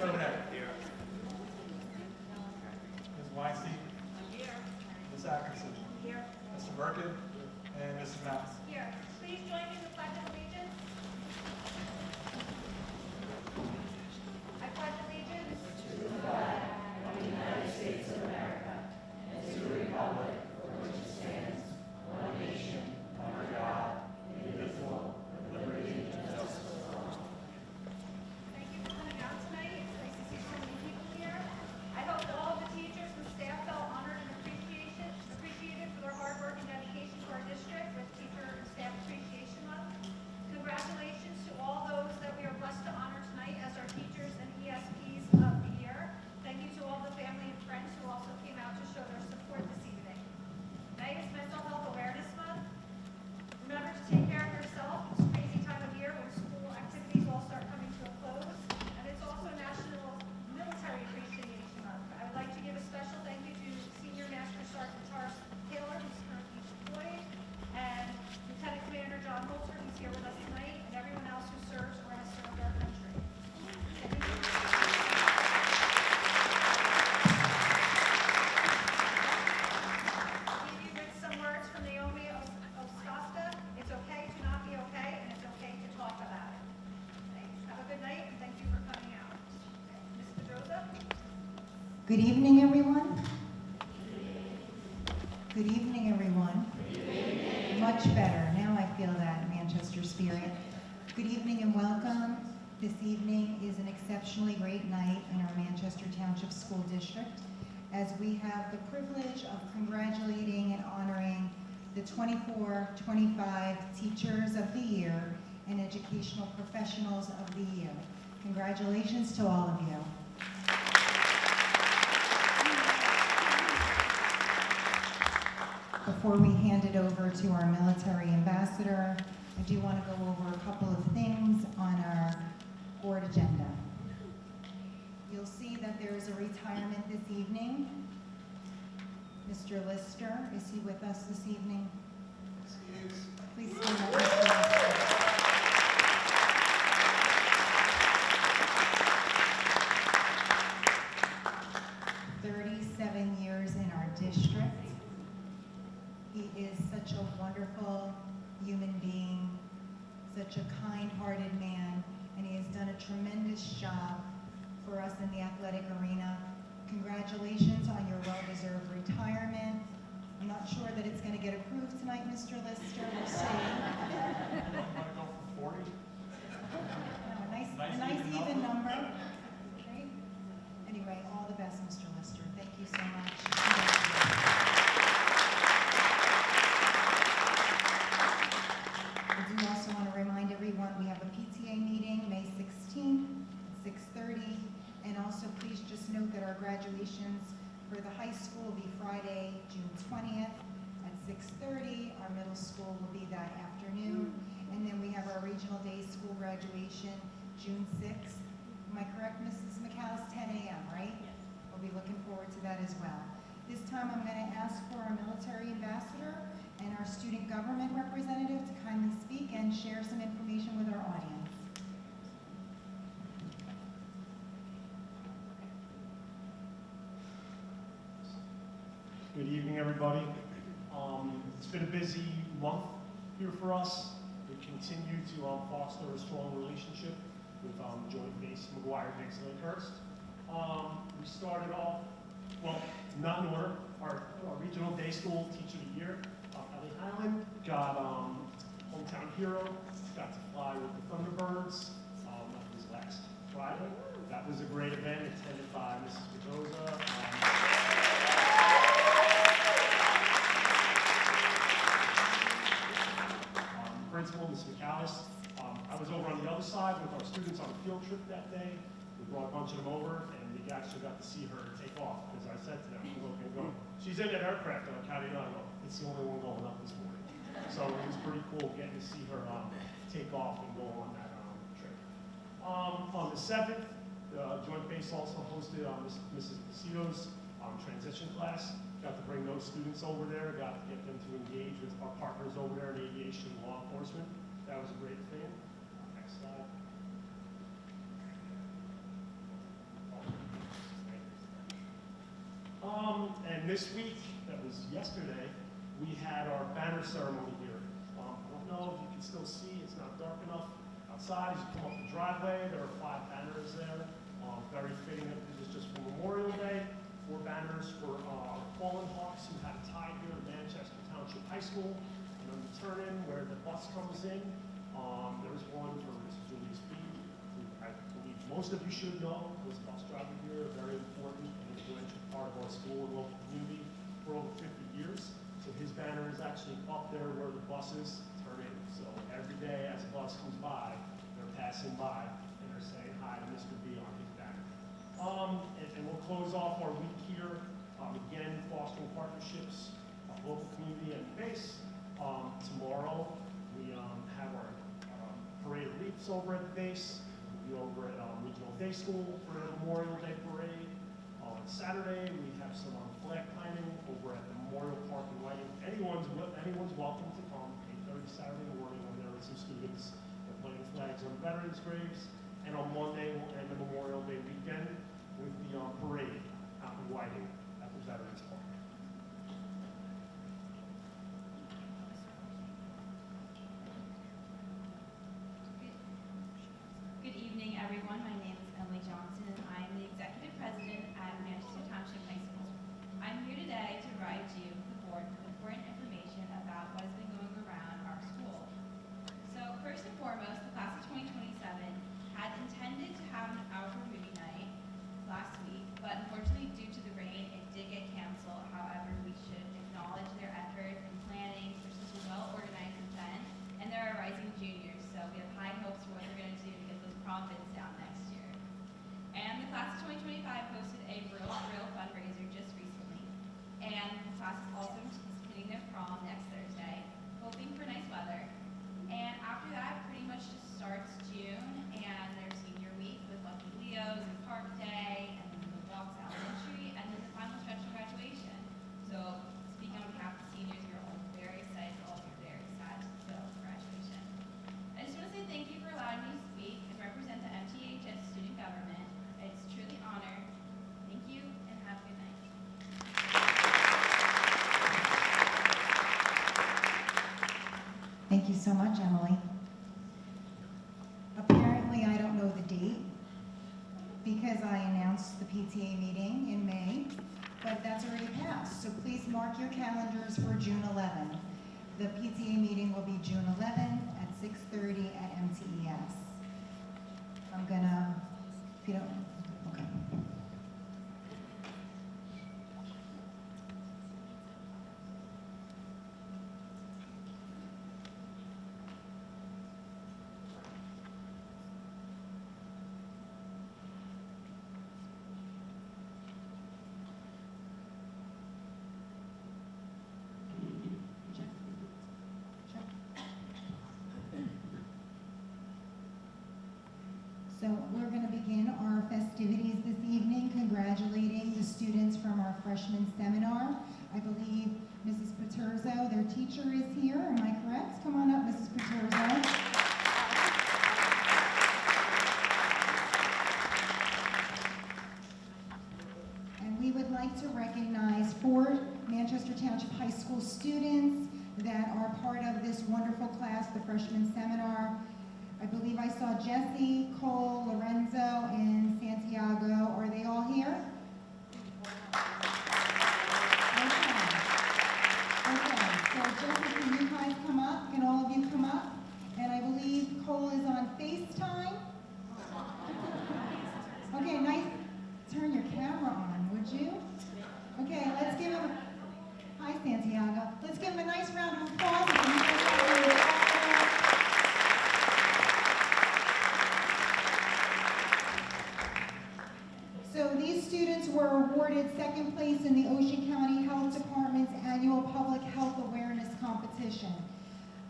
Burnett. Here. Ms. Weinstein. Here. Ms. Atkinson. Here. Mr. Merkin. And Mrs. Mouse. Here. Please join me in the Pledge of Allegiance. I pledge allegiance to the flag of the United States of America and to the republic for which it stands, one nation, under God, indivisible, with liberty and justice for all. Thank you for coming out tonight. It's nice to see so many people here. I hope that all of the teachers and staff felt honored and appreciated for their hard work and dedication to our district with Teacher and Staff Appreciation Month. Congratulations to all those that we are blessed to honor tonight as our teachers and ESPs of the year. Thank you to all the family and friends who also came out to show their support this evening. May is Mental Health Awareness Month. Remember to take care of yourself. It's a crazy time of year when school activities all start coming to a close. And it's also National Military Appreciation Month. I would like to give a special thank you to Senior Master Sergeant Tars Taylor, who's currently deployed, and Lieutenant Commander John Holzer, who's here with us tonight, and everyone else who serves or has served our country. Thank you. Leave you with some words from Naomi Oskasta. It's okay to not be okay, and it's okay to talk about it. Thanks. Have a good night, and thank you for coming out. Ms. Pedrosa? Good evening, everyone. Good evening, everyone. Much better. Now I feel that Manchester spirit. Good evening and welcome. This evening is an exceptionally great night in our Manchester Township School District as we have the privilege of congratulating and honoring the 24-25 Teachers of the Year and Educational Professionals of the Year. Congratulations to all of you. Before we hand it over to our military ambassador, I do want to go over a couple of things on our board agenda. You'll see that there is a retirement this evening. Mr. Lister, is he with us this evening? Please stand up, Mr. Lister. Years in our district. He is such a wonderful human being, such a kind-hearted man, and he has done a tremendous job for us in the athletic arena. Congratulations on your well-deserved retirement. I'm not sure that it's going to get approved tonight, Mr. Lister. We'll see. Want to go for 40? No, a nice even number. Okay. Anyway, all the best, Mr. Lister. Thank you so much. I do also want to remind everyone we have a PTA meeting May 16th at 6:30. And also please just note that our graduations for the high school will be Friday, June 20th at 6:30. Our middle school will be that afternoon. And then we have our regional day school graduation June 6th. Am I correct, Mrs. McAllis? 10 a.m., right? We'll be looking forward to that as well. This time I'm going to ask for our military ambassador and our student government representative to kindly speak and share some information with our audience. Good evening, everybody. It's been a busy month here for us. We continue to foster a strong relationship with Joint Base McGuire, Dixon, and Hurst. We started off, well, not in order, our regional day school teacher of the year, Ellie Highland, got Hometown Hero, got to fly with the Thunderbirds. That was last Friday. That was a great event attended by Mrs. Pedrosa. Principal, Ms. McAllis. I was over on the other side with our students on a field trip that day. We brought a bunch of them over, and we actually got to see her take off, because I said to them, go. She's in that aircraft, like, how do you know? I go, it's the only one going up this morning. So it was pretty cool getting to see her take off and go on that trip. On the 7th, the Joint Base also hosted Mrs. Pacito's transition class. Got to bring those students over there, got to get them to engage with our partners over there in aviation and law enforcement. That was a great thing. Next slide. And this week, that was yesterday, we had our banner ceremony here. I don't know if you can still see, it's not dark enough outside. As you come up the driveway, there are 5 banners there. Very fitting that this is just for Memorial Day. 4 banners for our fallen hawks who had tied here at Manchester Township High School. And on the turn-in where the bus comes in, there's one for Mrs. Julie Speed, who I believe most of you should know was a bus driver here, very important and influential part of our school and local community for over 50 years. So his banner is actually up there where the buses turn in. So every day as a bus comes by, they're passing by and they're saying hi to Mr. B on his banner. And we'll close off our week here, again, fostering partnerships, local community and base. Tomorrow, we have our parade of wreaths over at the base. We'll be over at Regional Day School for a Memorial Day parade. On Saturday, we have some flag planting over at the Memorial Park in Whiting. Anyone's welcome to come 8:30 Saturday morning when there are some students that are planting flags on veterans' graves. And on Monday, we'll end the Memorial Day weekend with the parade out in Whiting at the Veterans Park. Good evening, everyone. My name is Emily Johnson, and I am the Executive President at Manchester Township High School. I'm here today to provide you, the board, with important information about what has been going around our school. So, first and foremost, the class of 2027 had intended to have an outdoor movie night last week, but unfortunately, due to the rain, it did get canceled. However, we should acknowledge their efforts in planning for such a well-organized event, and they're our rising juniors, so we have high hopes for what they're going to do to get those profits down next year. And the class of 2025 hosted a real fundraiser just recently, and the class is also anticipating their prom next Thursday, hoping for nice weather. And after that, pretty much just starts June, and their senior week with Lucky Leos and Park Day, and then the Walks Elementary, and then the final stretch of graduation. So, speaking on behalf of the seniors, we are all very excited, but also very sad to go to graduation. I just want to say thank you for allowing me to speak and represent the MTHS student government. It's truly an honor. Thank you, and have a good night. Thank you so much, Emily. Apparently, I don't know the date because I announced the PTA meeting in May, but that's already passed. So please mark your calendars for June 11. The PTA meeting will be June 11 at 6:30 at MTES. I'm gonna, if you don't, okay. So we're going to begin our festivities this evening, congratulating the students from our freshman seminar. I believe Mrs. Paterzo, their teacher, is here. Am I correct? Come on up, Mrs. Paterzo. And we would like to recognize 4 Manchester Township High School students that are part of this wonderful class, the freshman seminar. I believe I saw Jesse, Cole, Lorenzo, and Santiago. Are they all here? Okay, so Jesse, can you guys come up? Can all of you come up? And I believe Cole is on FaceTime. Okay, nice. Turn your camera on, would you? Okay, let's give him hi, Santiago. Let's give him a nice round of applause. So these students were awarded second place in the Ocean County Health Department's annual Public Health Awareness Competition.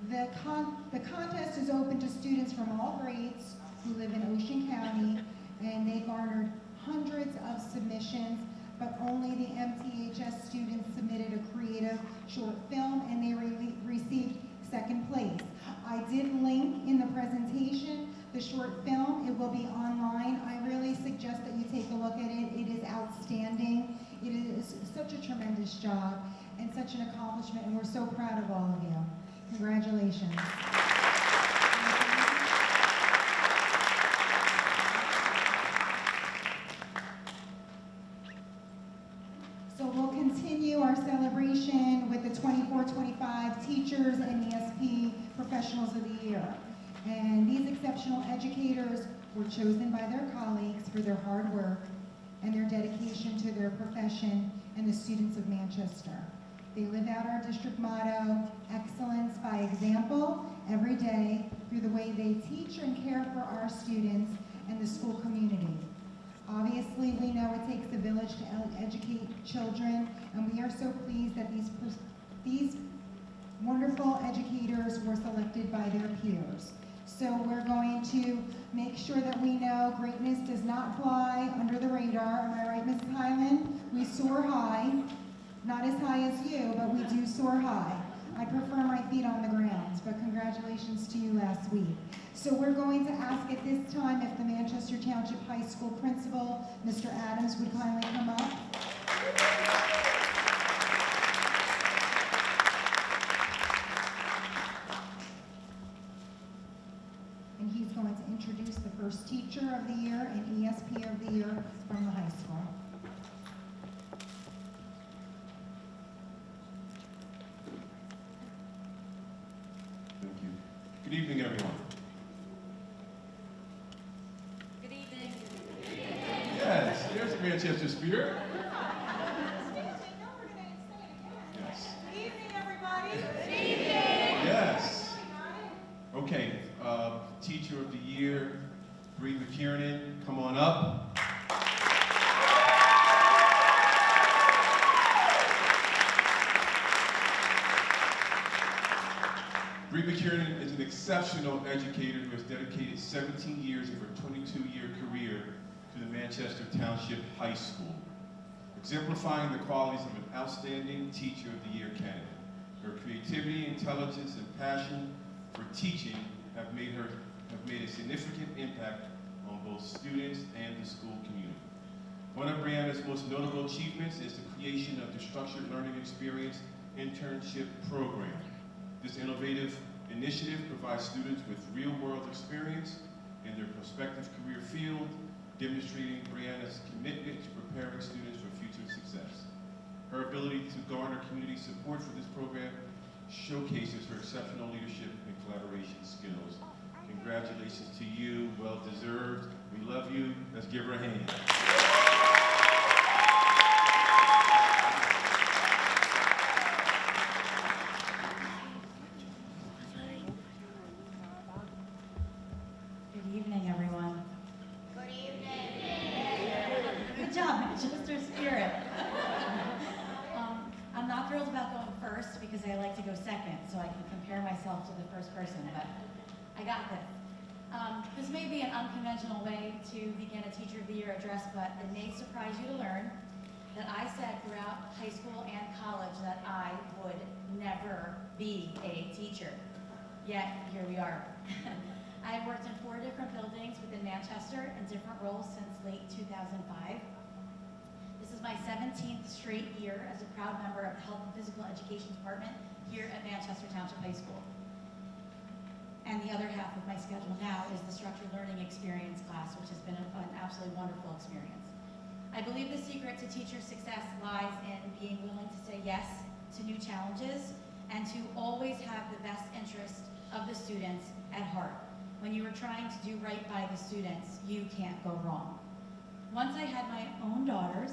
The contest is open to students from all grades who live in Ocean County, and they garnered hundreds of submissions, but only the MTHS students submitted a creative short film, and they received second place. I did link in the presentation the short film. It will be online. I really suggest that you take a look at it. It is outstanding. It is such a tremendous job and such an accomplishment, and we're so proud of all of you. Congratulations. So we'll continue our celebration with the 24-25 Teachers and ESP Professionals of the Year. And these exceptional educators were chosen by their colleagues for their hard work and their dedication to their profession and the students of Manchester. They live out our district motto, excellence by example, every day through the way they teach and care for our students and the school community. Obviously, we know it takes a village to educate children, and we are so pleased that these wonderful educators were selected by their peers. So we're going to make sure that we know greatness does not fly under the radar. Am I right, Mrs. Hyland? We soar high. Not as high as you, but we do soar high. I prefer my feet on the ground, but congratulations to you last week. So we're going to ask at this time if the Manchester Township High School principal, Mr. Adams, would kindly come up. And he's going to introduce the first teacher of the year and ESP of the year from the high school. Thank you. Good evening, everyone. Good evening. Yes, there's the Manchester spirit. Yes. Good evening, everybody. Yes. Okay, Teacher of the Year, Bree McKiernan, come on up. Bree McKiernan is an exceptional educator who has dedicated 17 years of her 22-year career to the Manchester Township High School, exemplifying the qualities of an outstanding Teacher of the Year candidate. Her creativity, intelligence, and passion for teaching have made a significant impact on both students and the school community. One of Brianna's most notable achievements is the creation of the Structured Learning Experience Internship Program. This innovative initiative provides students with real-world experience in their prospective career field, demonstrating Brianna's commitment to preparing students for future success. Her ability to garner community support for this program showcases her exceptional leadership and collaboration skills. Congratulations to you, well deserved. We love you. Let's give her a hand. Good evening, everyone. Good evening. Good job, Manchester Spirit. I'm not thrilled about going first because I like to go second, so I can compare myself to the first person, but I got this. This may be an unconventional way to begin a Teacher of the Year address, but it may surprise you to learn that I said throughout high school and college that I would never be a teacher. Yet, here we are. I have worked in 4 different buildings within Manchester in different roles since late 2005. This is my 17th straight year as a proud member of the Health and Physical Education Department here at Manchester Township High School. And the other half of my schedule now is the Structured Learning Experience class, which has been an absolutely wonderful experience. I believe the secret to teacher success lies in being willing to say yes to new challenges and to always have the best interest of the students at heart. When you are trying to do right by the students, you can't go wrong. Once I had my own daughters,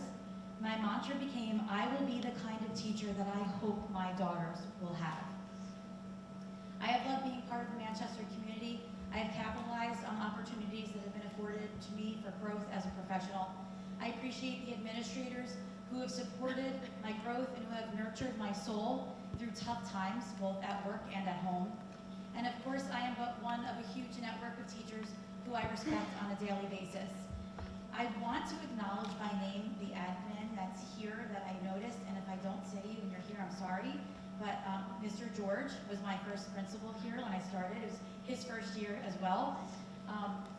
my mantra became, I will be the kind of teacher that I hope my daughters will have. I have loved being part of the Manchester community. I have capitalized on opportunities that have been afforded to me for growth as a professional. I appreciate the administrators who have supported my growth and who have nurtured my soul through tough times, both at work and at home. And of course, I am but one of a huge network of teachers who I respect on a daily basis. I want to acknowledge by name the admin that's here that I noticed, and if I don't say you and you're here, I'm sorry. But Mr. George was my first principal here when I started. It was his first year as well.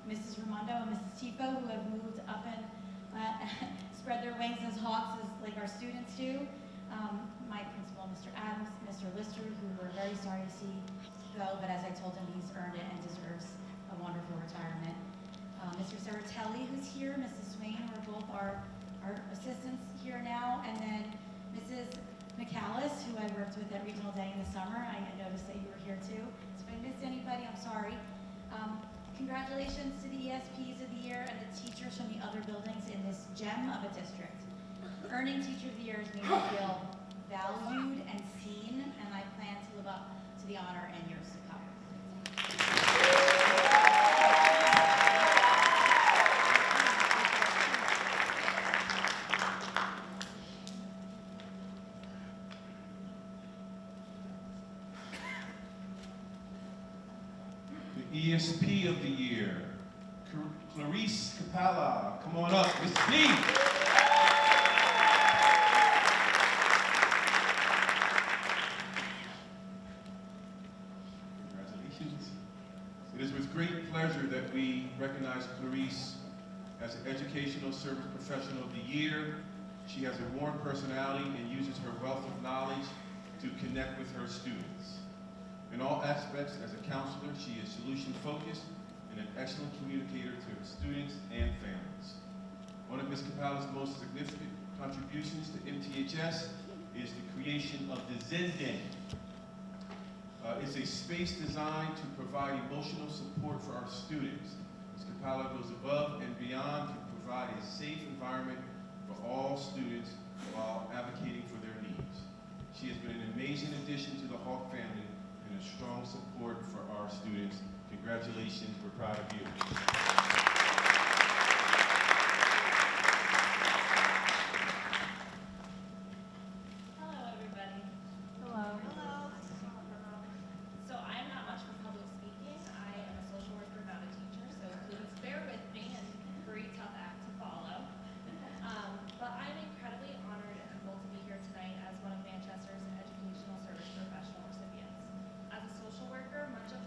Mrs. Raimondo and Mrs. Tifo, who have moved up and spread their wings as hawks, as like our students do. My principal, Mr. Adams, Mr. Lister, who we're very sorry to see go, but as I told him, he's earned it and deserves a wonderful retirement. Mr. Saratelli, who's here, Mrs. Swain, who are both our assistants here now, and then Mrs. McAllis, who I worked with at Regional Day in the summer. I noticed that you were here too. So if I missed anybody, I'm sorry. Congratulations to the ESPs of the year and the teachers from the other buildings in this gem of a district. Earning Teacher of the Year has made me feel valued and seen, and I plan to live up to the honor in years to come. The ESP of the year, Clarice Capella. Come on up, Miss D. Congratulations. It is with great pleasure that we recognize Clarice as an Educational Service Professional of the Year. She has a warm personality and uses her wealth of knowledge to connect with her students. In all aspects, as a counselor, she is solution-focused and an excellent communicator to her students and families. One of Ms. Capella's most significant contributions to MTHS is the creation of the Zen Den. It's a space designed to provide emotional support for our students. Ms. Capella goes above and beyond to provide a safe environment for all students while advocating for their needs. She has been an amazing addition to the Hawk family and a strong support for our students. Congratulations, we're proud of you. Hello, everybody. Hello. So I'm not much for public speaking. I am a social worker, not a teacher, so please bear with me and very tough act to follow. But I'm incredibly honored and humbled to be here tonight as one of Manchester's Educational Service Professional recipients. As a social worker, much of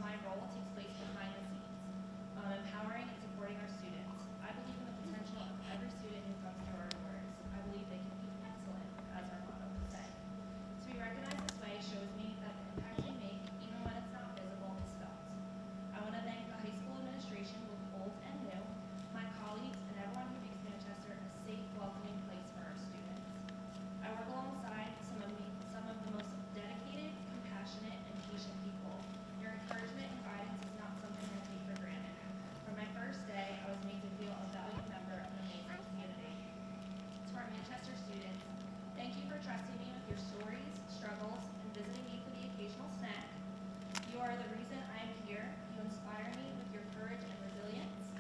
my role takes place behind the scenes, empowering and supporting our students. I believe in the potential of every student who comes through our doors. I believe they can be excellent, as our motto would say. To be recognized this way shows me that the impact we make, even when it's not visible, is felt. I want to thank the high school administration, both old and new, my colleagues, and everyone who makes Manchester a safe, welcoming place for our students. I work alongside some of the most dedicated, compassionate, and patient people. Your encouragement and guidance is not something I take for granted. From my first day, I was made to feel a valued member of an amazing community. To our Manchester students, thank you for trusting me with your stories, struggles, and visiting me for the occasional snack. You are the reason I am here. You inspire me with your courage and resilience.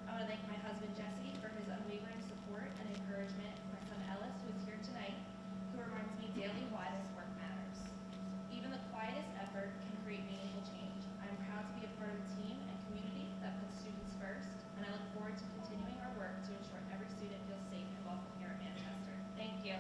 I want to thank my husband, Jesse, for his unwavering support and encouragement, my son, Ellis, who is here tonight, who reminds me daily why this work matters. Even the quietest effort can create meaningful change. I am proud to be a part of a team and community that puts students first, and I look forward to continuing our work to ensure every student feels safe and welcome here at Manchester. Thank you.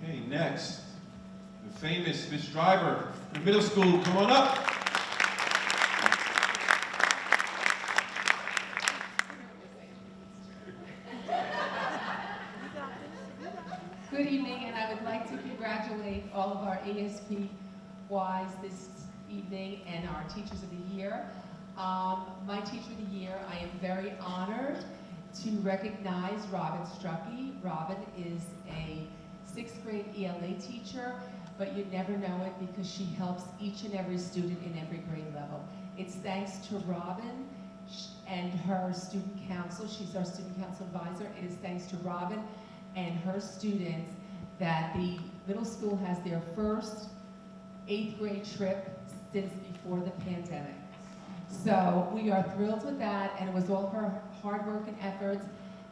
Okay, next, the famous Miss Driver, the middle school, come on up. Good evening, and I would like to congratulate all of our ASP-wise this evening and our Teachers of the Year. My Teacher of the Year, I am very honored to recognize Robin Strucky. Robin is a 6th grade ELA teacher, but you never know it because she helps each and every student in every grade level. It's thanks to Robin and her student council. She's our student council advisor. It is thanks to Robin and her students that the middle school has their first 8th grade trip since before the pandemic. So we are thrilled with that, and it was all her hard work and efforts,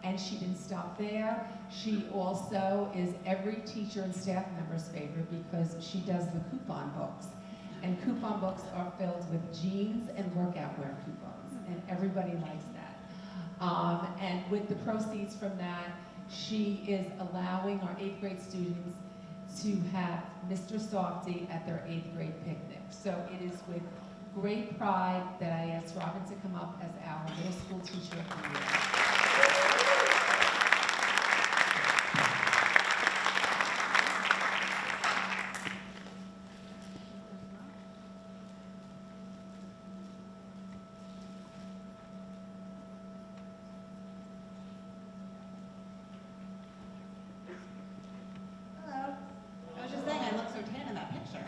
and she didn't stop there. She also is every teacher and staff member's favorite because she does the coupon books. And coupon books are filled with jeans and workout wear coupons, and everybody likes that. And with the proceeds from that, She is allowing our 8th grade students to have Mr. Softy at their 8th grade picnic. So it is with great pride that I asked Robin to come up as our middle school teacher of the year. Hello. I was just saying I look so tan in that picture.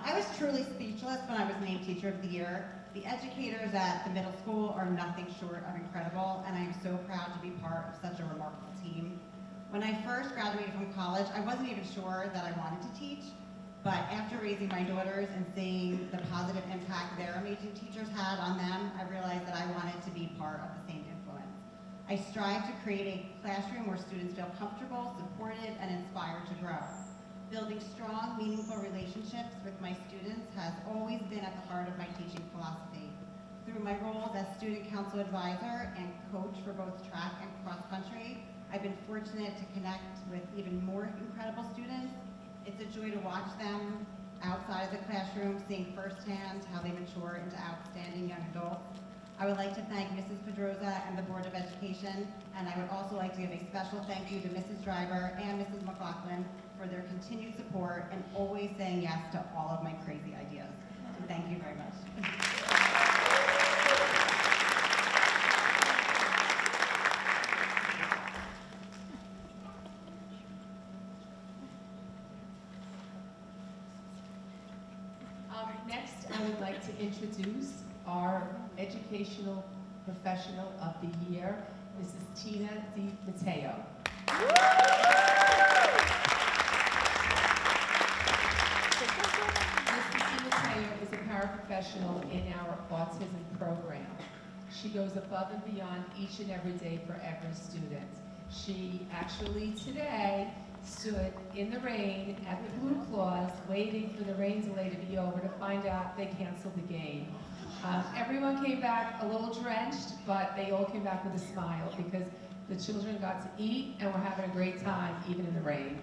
I was truly speechless when I was named Teacher of the Year. The educators at the middle school are nothing short of incredible, and I am so proud to be part of such a remarkable team. When I first graduated from college, I wasn't even sure that I wanted to teach, but after raising my daughters and seeing the positive impact their amazing teachers had on them, I realized that I wanted to be part of the same influence. I strive to create a classroom where students feel comfortable, supported, and inspired to grow. Building strong, meaningful relationships with my students has always been at the heart of my teaching philosophy. Through my roles as student council advisor and coach for both track and cross country, I've been fortunate to connect with even more incredible students. It's a joy to watch them outside of the classroom, seeing firsthand how they mature into outstanding young adults. I would like to thank Mrs. Pedroza and the Board of Education, and I would also like to give a special thank you to Mrs. Driver and Mrs. McLaughlin for their continued support and always saying yes to all of my crazy ideas. So thank you very much. Next, I would like to introduce our Educational Professional of the Year, Mrs. Tina Di Matteo. Mrs. Di Matteo is a paraprofessional in our autism program. She goes above and beyond each and every day for every student. She actually today stood in the rain at the Blue Claws waiting for the rain delay to be over to find out they canceled the game. Everyone came back a little drenched, but they all came back with a smile because the children got to eat and were having a great time even in the rain.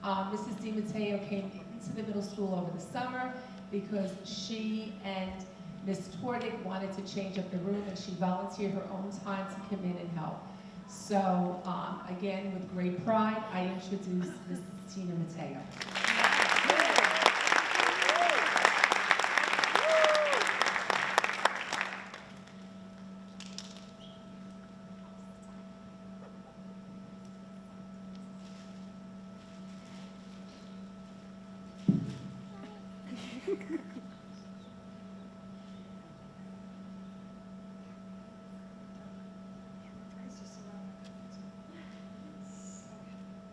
Mrs. Di Matteo came into the middle school over the summer because she and Ms. Tordick wanted to change up the room, and she volunteered her own time to come in and help. So, again, with great pride, I introduce Mrs. Tina Matteo.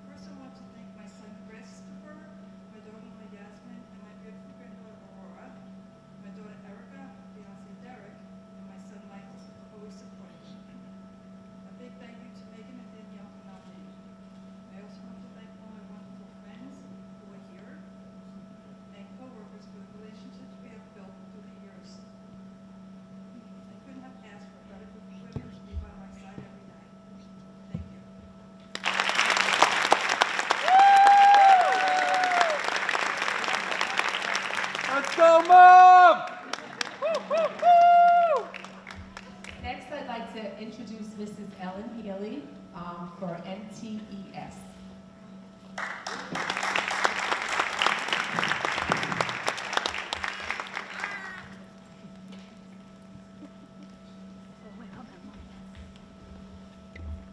First, I want to thank my son Christopher, my daughter-in-law Yasmin, and my beautiful granddaughter Aurora, my daughter Erica, fiancé Derek, and my son Michael for always supporting me. A big thank you to Megan and Danielle for nominating me. I also want to thank all my wonderful friends who are here and co-workers for the relationships we have built through the years. I couldn't have asked for a better group of women to be by my side every night. Thank you. Let's go, Mom! Next, I'd like to introduce Mrs. Ellen Healy for NTES.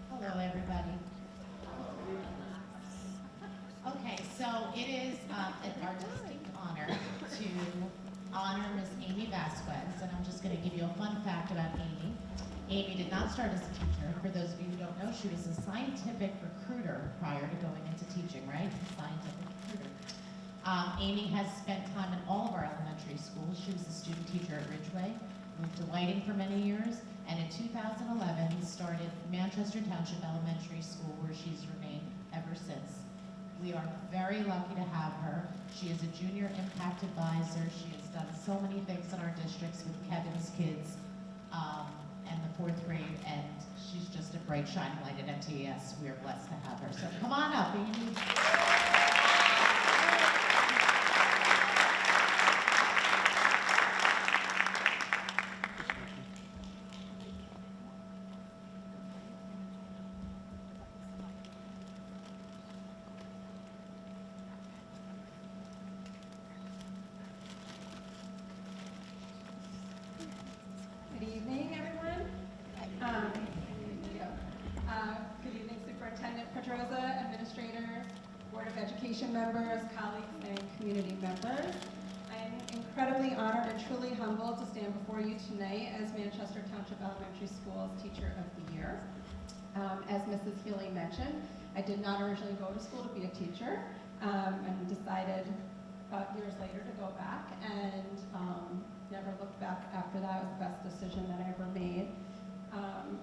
Hello, everybody. Okay, so it is our distinct honor to honor Miss Amy Vasquez, and I'm just going to give you a fun fact about Amy. Amy did not start as a teacher. For those of you who don't know, she was a scientific recruiter prior to going into teaching, right? Scientific recruiter. Amy has spent time in all of our elementary schools. She was a student teacher at Ridgeway, moved to Whiting for many years, and in 2011 started Manchester Township Elementary School, where she's remained ever since. We are very lucky to have her. She is a junior impact advisor. She has done so many things in our districts with Kevin's kids, and the 4th grade, and she's just a bright shining light at MTES. We are blessed to have her. So come on up, Amy. Good evening, everyone. Good evening, Superintendent Pedroza, administrators, Board of Education members, colleagues, and community members. I am incredibly honored and truly humbled to stand before you tonight as Manchester Township Elementary School's Teacher of the Year. As Mrs. Healy mentioned, I did not originally go to school to be a teacher, and decided years later to go back, and never looked back after that. It was the best decision that I ever made.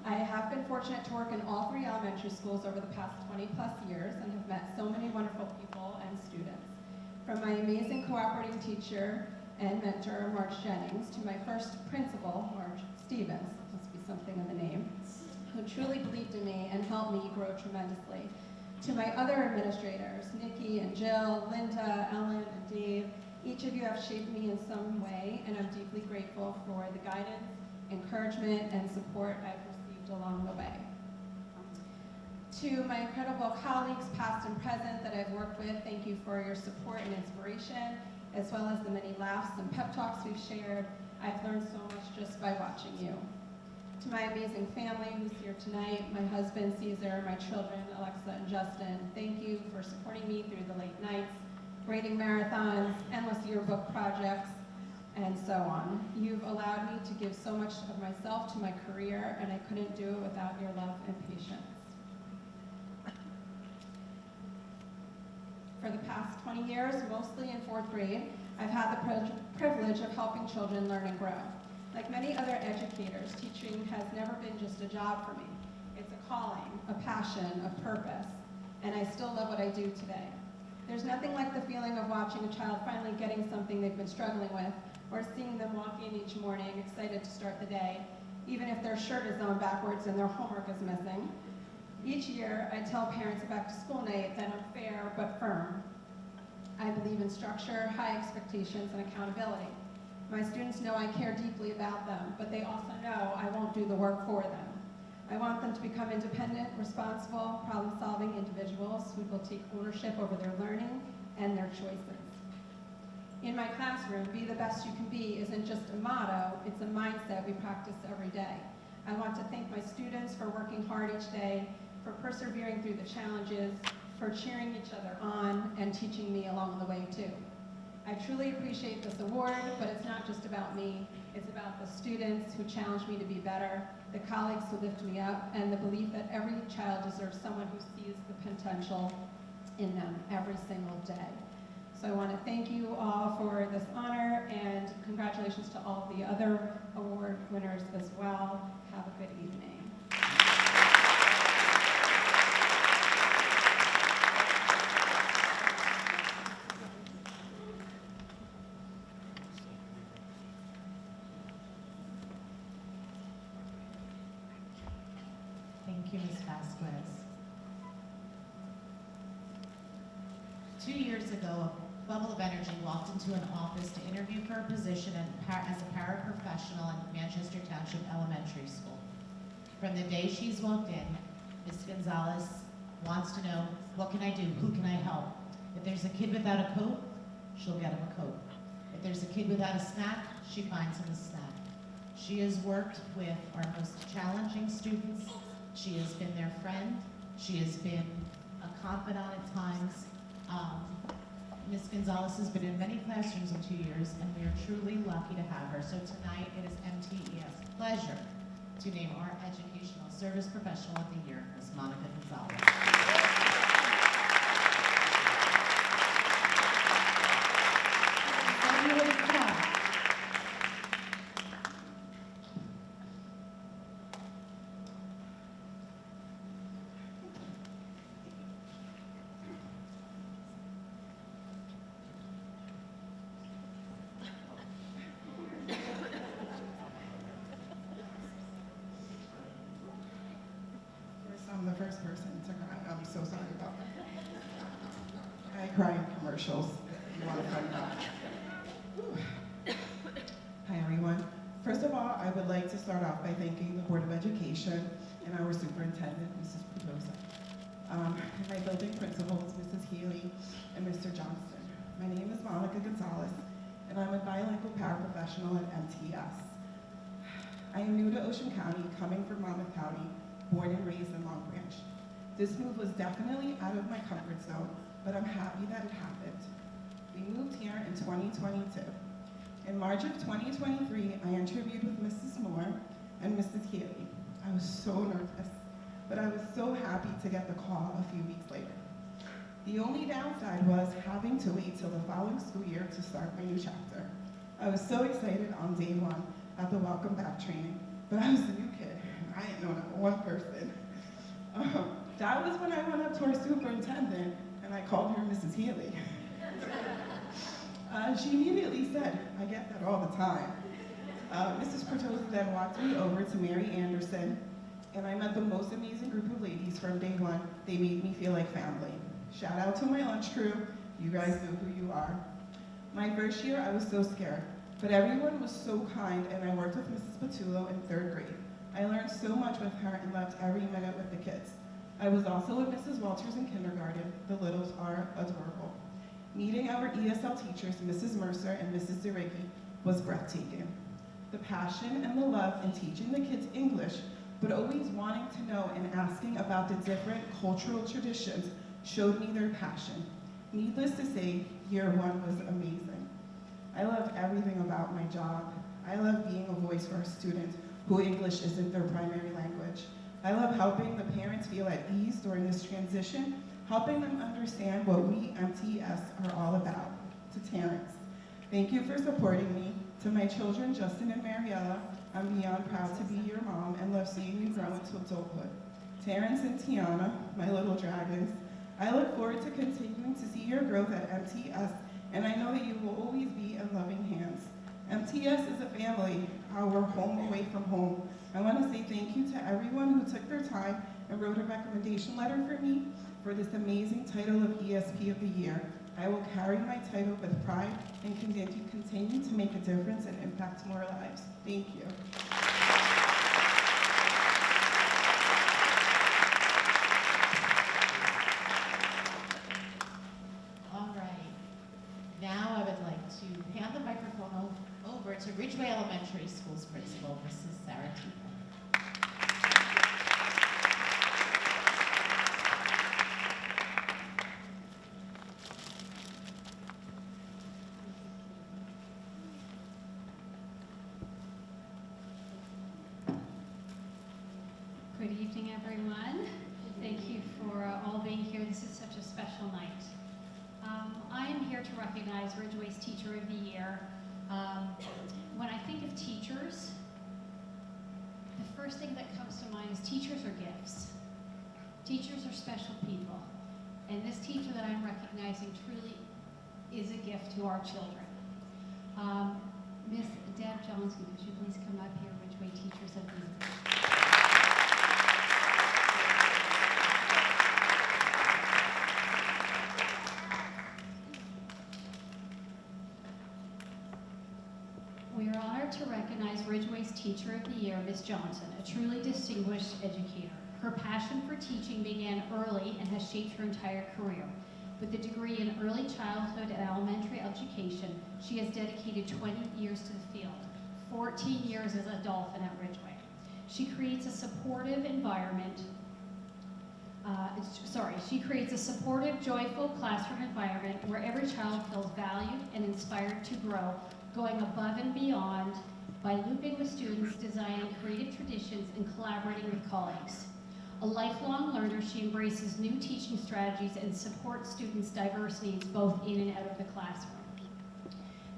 I have been fortunate to work in all 3 elementary schools over the past 20 plus years and have met so many wonderful people and students. From my amazing cooperating teacher and mentor, Marge Jennings, to my first principal, Marge Stevens, must be something in the name, who truly believed in me and helped me grow tremendously. To my other administrators, Nikki and Jill, Linda, Ellen, and Dave, each of you have shaped me in some way, and I'm deeply grateful for the guidance, encouragement, and support I've received along the way. To my incredible colleagues, past and present, that I've worked with, thank you for your support and inspiration, as well as the many laughs and pep talks we've shared. I've learned so much just by watching you. To my amazing family who's here tonight, my husband, Caesar, my children, Alexa and Justin, thank you for supporting me through the late nights, grading marathons, endless yearbook projects, and so on. You've allowed me to give so much of myself to my career, and I couldn't do it without your love and patience. For the past 20 years, mostly in 4th grade, I've had the privilege of helping children learn and grow. Like many other educators, teaching has never been just a job for me. It's a calling, a passion, a purpose, and I still love what I do today. There's nothing like the feeling of watching a child finally getting something they've been struggling with, or seeing them walk in each morning excited to start the day, even if their shirt is on backwards and their homework is missing. Each year, I tell parents at back to school night that I'm fair but firm. I believe in structure, high expectations, and accountability. My students know I care deeply about them, but they also know I won't do the work for them. I want them to become independent, responsible, problem-solving individuals who will take ownership over their learning and their choices. In my classroom, be the best you can be isn't just a motto, it's a mindset we practice every day. I want to thank my students for working hard each day, for persevering through the challenges, for cheering each other on, and teaching me along the way too. I truly appreciate this award, but it's not just about me. It's about the students who challenge me to be better, the colleagues who lift me up, and the belief that every child deserves someone who sees the potential in them every single day. So I want to thank you all for this honor, and congratulations to all the other award winners as well. Have a good evening. Thank you, Ms. Vasquez. 2 years ago, a bubble of energy walked into an office to interview for a position as a paraprofessional at Manchester Township Elementary School. From the day she's walked in, Ms. Gonzalez wants to know, what can I do? Who can I help? If there's a kid without a coat, she'll get him a coat. If there's a kid without a snack, she finds him a snack. She has worked with our most challenging students. She has been their friend. She has been a confidant at times. Ms. Gonzalez has been in many classrooms in 2 years, and we are truly lucky to have her. So tonight, it is MTES' pleasure to name our Educational Service Professional of the Year, Ms. Monica Gonzalez. cry in commercials. If you want a fun fact. Hi everyone. First of all, I would like to start off by thanking the Board of Education and our superintendent, Mrs. Pedrosa, and my building principals, Mrs. Healy and Mr. Johnston. My name is Monica Gonzalez, and I'm a bilingual paraprofessional at MTS. I am new to Ocean County, coming from Monmouth County, born and raised in Long Branch. This move was definitely out of my comfort zone, but I'm happy that it happened. We moved here in 2022. In March of 2023, I interviewed with Mrs. Moore and Mrs. Healy. I was so nervous, but I was so happy to get the call a few weeks later. The only downside was having to wait till the following school year to start my new chapter. I was so excited on day one at the welcome back training, but I was a new kid. I didn't know not one person. That was when I went up to our superintendent and I called her Mrs. Healy. She immediately said, I get that all the time. Mrs. Pertosa then walked me over to Mary Anderson, and I met the most amazing group of ladies from day one. They made me feel like family. Shout out to my lunch crew. You guys know who you are. My first year, I was so scared, but everyone was so kind, and I worked with Mrs. Patullo in 3rd grade. I learned so much with her and loved every minute with the kids. I was also with Mrs. Walters in kindergarten. The littles are adorable. Meeting our ESL teachers, Mrs. Mercer and Mrs. Zaricki, was breathtaking. The passion and the love in teaching the kids English, but always wanting to know and asking about the different cultural traditions showed me their passion. Needless to say, year one was amazing. I love everything about my job. I love being a voice for our students who English isn't their primary language. I love helping the parents feel at ease during this transition, helping them understand what we MTS are all about. To Terrence, thank you for supporting me. To my children, Justin and Mariella, I'm beyond proud to be your mom and love seeing you grow into adulthood. Terrence and Tiana, my little dragons, I look forward to continuing to see your growth at MTS, and I know that you will always be in loving hands. MTS is a family, our home away from home. I want to say thank you to everyone who took their time and wrote a recommendation letter for me for this amazing title of ESP of the Year. I will carry my title with pride and continue to make a difference and impact more lives. Thank you. All right. Now I would like to hand the microphone over to Ridgeway Elementary School's principal, Mrs. Sarah Teeper. Good evening, everyone. Thank you for all being here. This is such a special night. I am here to recognize Ridgeway's Teacher of the Year. When I think of teachers, the first thing that comes to mind is teachers are gifts. Teachers are special people. And this teacher that I'm recognizing truly is a gift to our children. Miss Deb Johnson, could you please come up here, Ridgeway Teachers of the Year? We are honored to recognize Ridgeway's Teacher of the Year, Ms. Johnson, a truly distinguished educator. Her passion for teaching began early and has shaped her entire career. With a degree in early childhood and elementary education, she has dedicated 20 years to the field, 14 years as a dolphin at Ridgeway. She creates a supportive environment she creates a supportive, joyful classroom environment where every child feels valued and inspired to grow, going above and beyond by looping with students, designing creative traditions, and collaborating with colleagues. A lifelong learner, she embraces new teaching strategies and supports students' diverse needs both in and out of the classroom.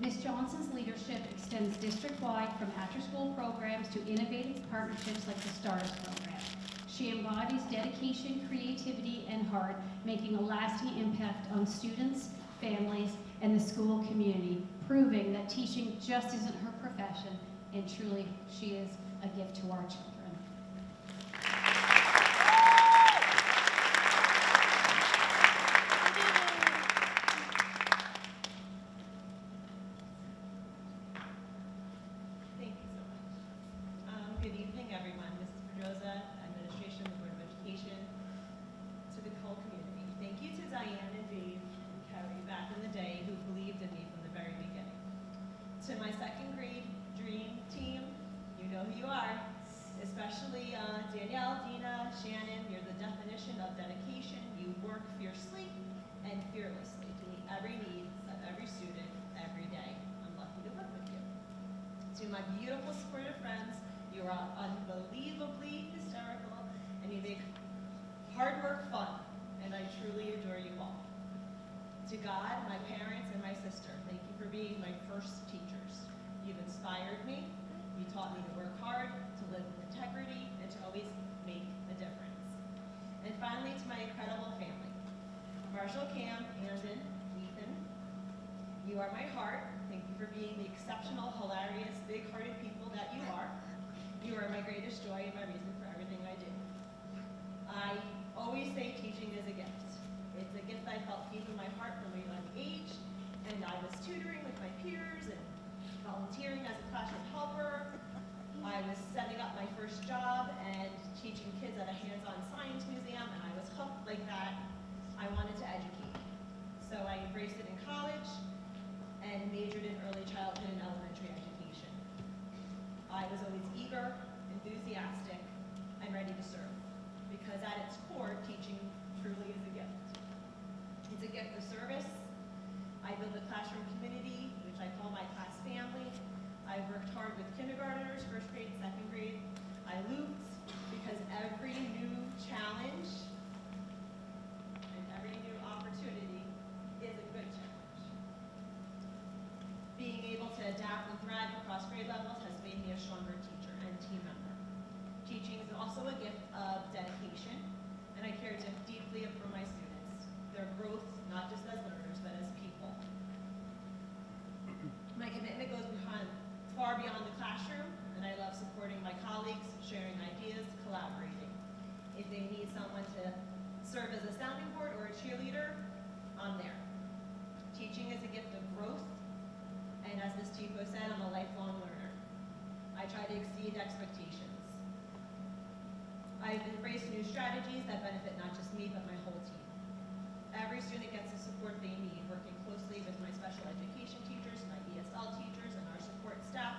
Ms. Johnson's leadership extends district-wide from after-school programs to innovative partnerships like the STARS program. She embodies dedication, creativity, and heart, making a lasting impact on students, families, and the school community, proving that teaching just isn't her profession, and truly, she is a gift to our children. fiercely and fearlessly to meet every need of every student every day. I'm lucky to work with you. To my beautiful supportive friends, you are unbelievably hysterical and you make hard work fun, and I truly adore you all. To God, my parents, and my sister, thank you for being my first teachers. You've inspired me, you taught me to work hard, to live with integrity, and to always make a difference. And finally, to my incredible family, Marshall, Cam, Andon, Ethan, you are my heart. Thank you for being the exceptional, hilarious, big-hearted people that you are. You are my greatest joy and my reason for everything I do. I always say teaching is a gift. It's a gift I felt deep in my heart from a young age, and I was tutoring with my peers and volunteering as a classroom helper. I was setting up my first job and teaching kids at a hands-on science museum, and I was hooked like that. I wanted to educate. So I embraced it in college and majored in early childhood and elementary education. I was always eager, enthusiastic, and ready to serve, because at its core, teaching truly is a gift. It's a gift of service. I build a classroom community, which I call my class family. I worked hard with kindergartners, first grade, second grade. I looped, because every new challenge and every new opportunity is a good challenge. Being able to adapt and thrive across grade levels has made me a stronger teacher and team member. Teaching is also a gift of dedication, and I care deeply for my students, their growth, not just as learners, but as people. My commitment goes far beyond the classroom, and I love supporting my colleagues, sharing ideas, collaborating. If they need someone to serve as a sounding board or a cheerleader, I'm there. Teaching is a gift of growth, and as Ms. Tipo said, I'm a lifelong learner. I try to exceed expectations. I've embraced new strategies that benefit not just me, but my whole team. Every student gets the support they need, working closely with my special education teachers, my ESL teachers, and our support staff.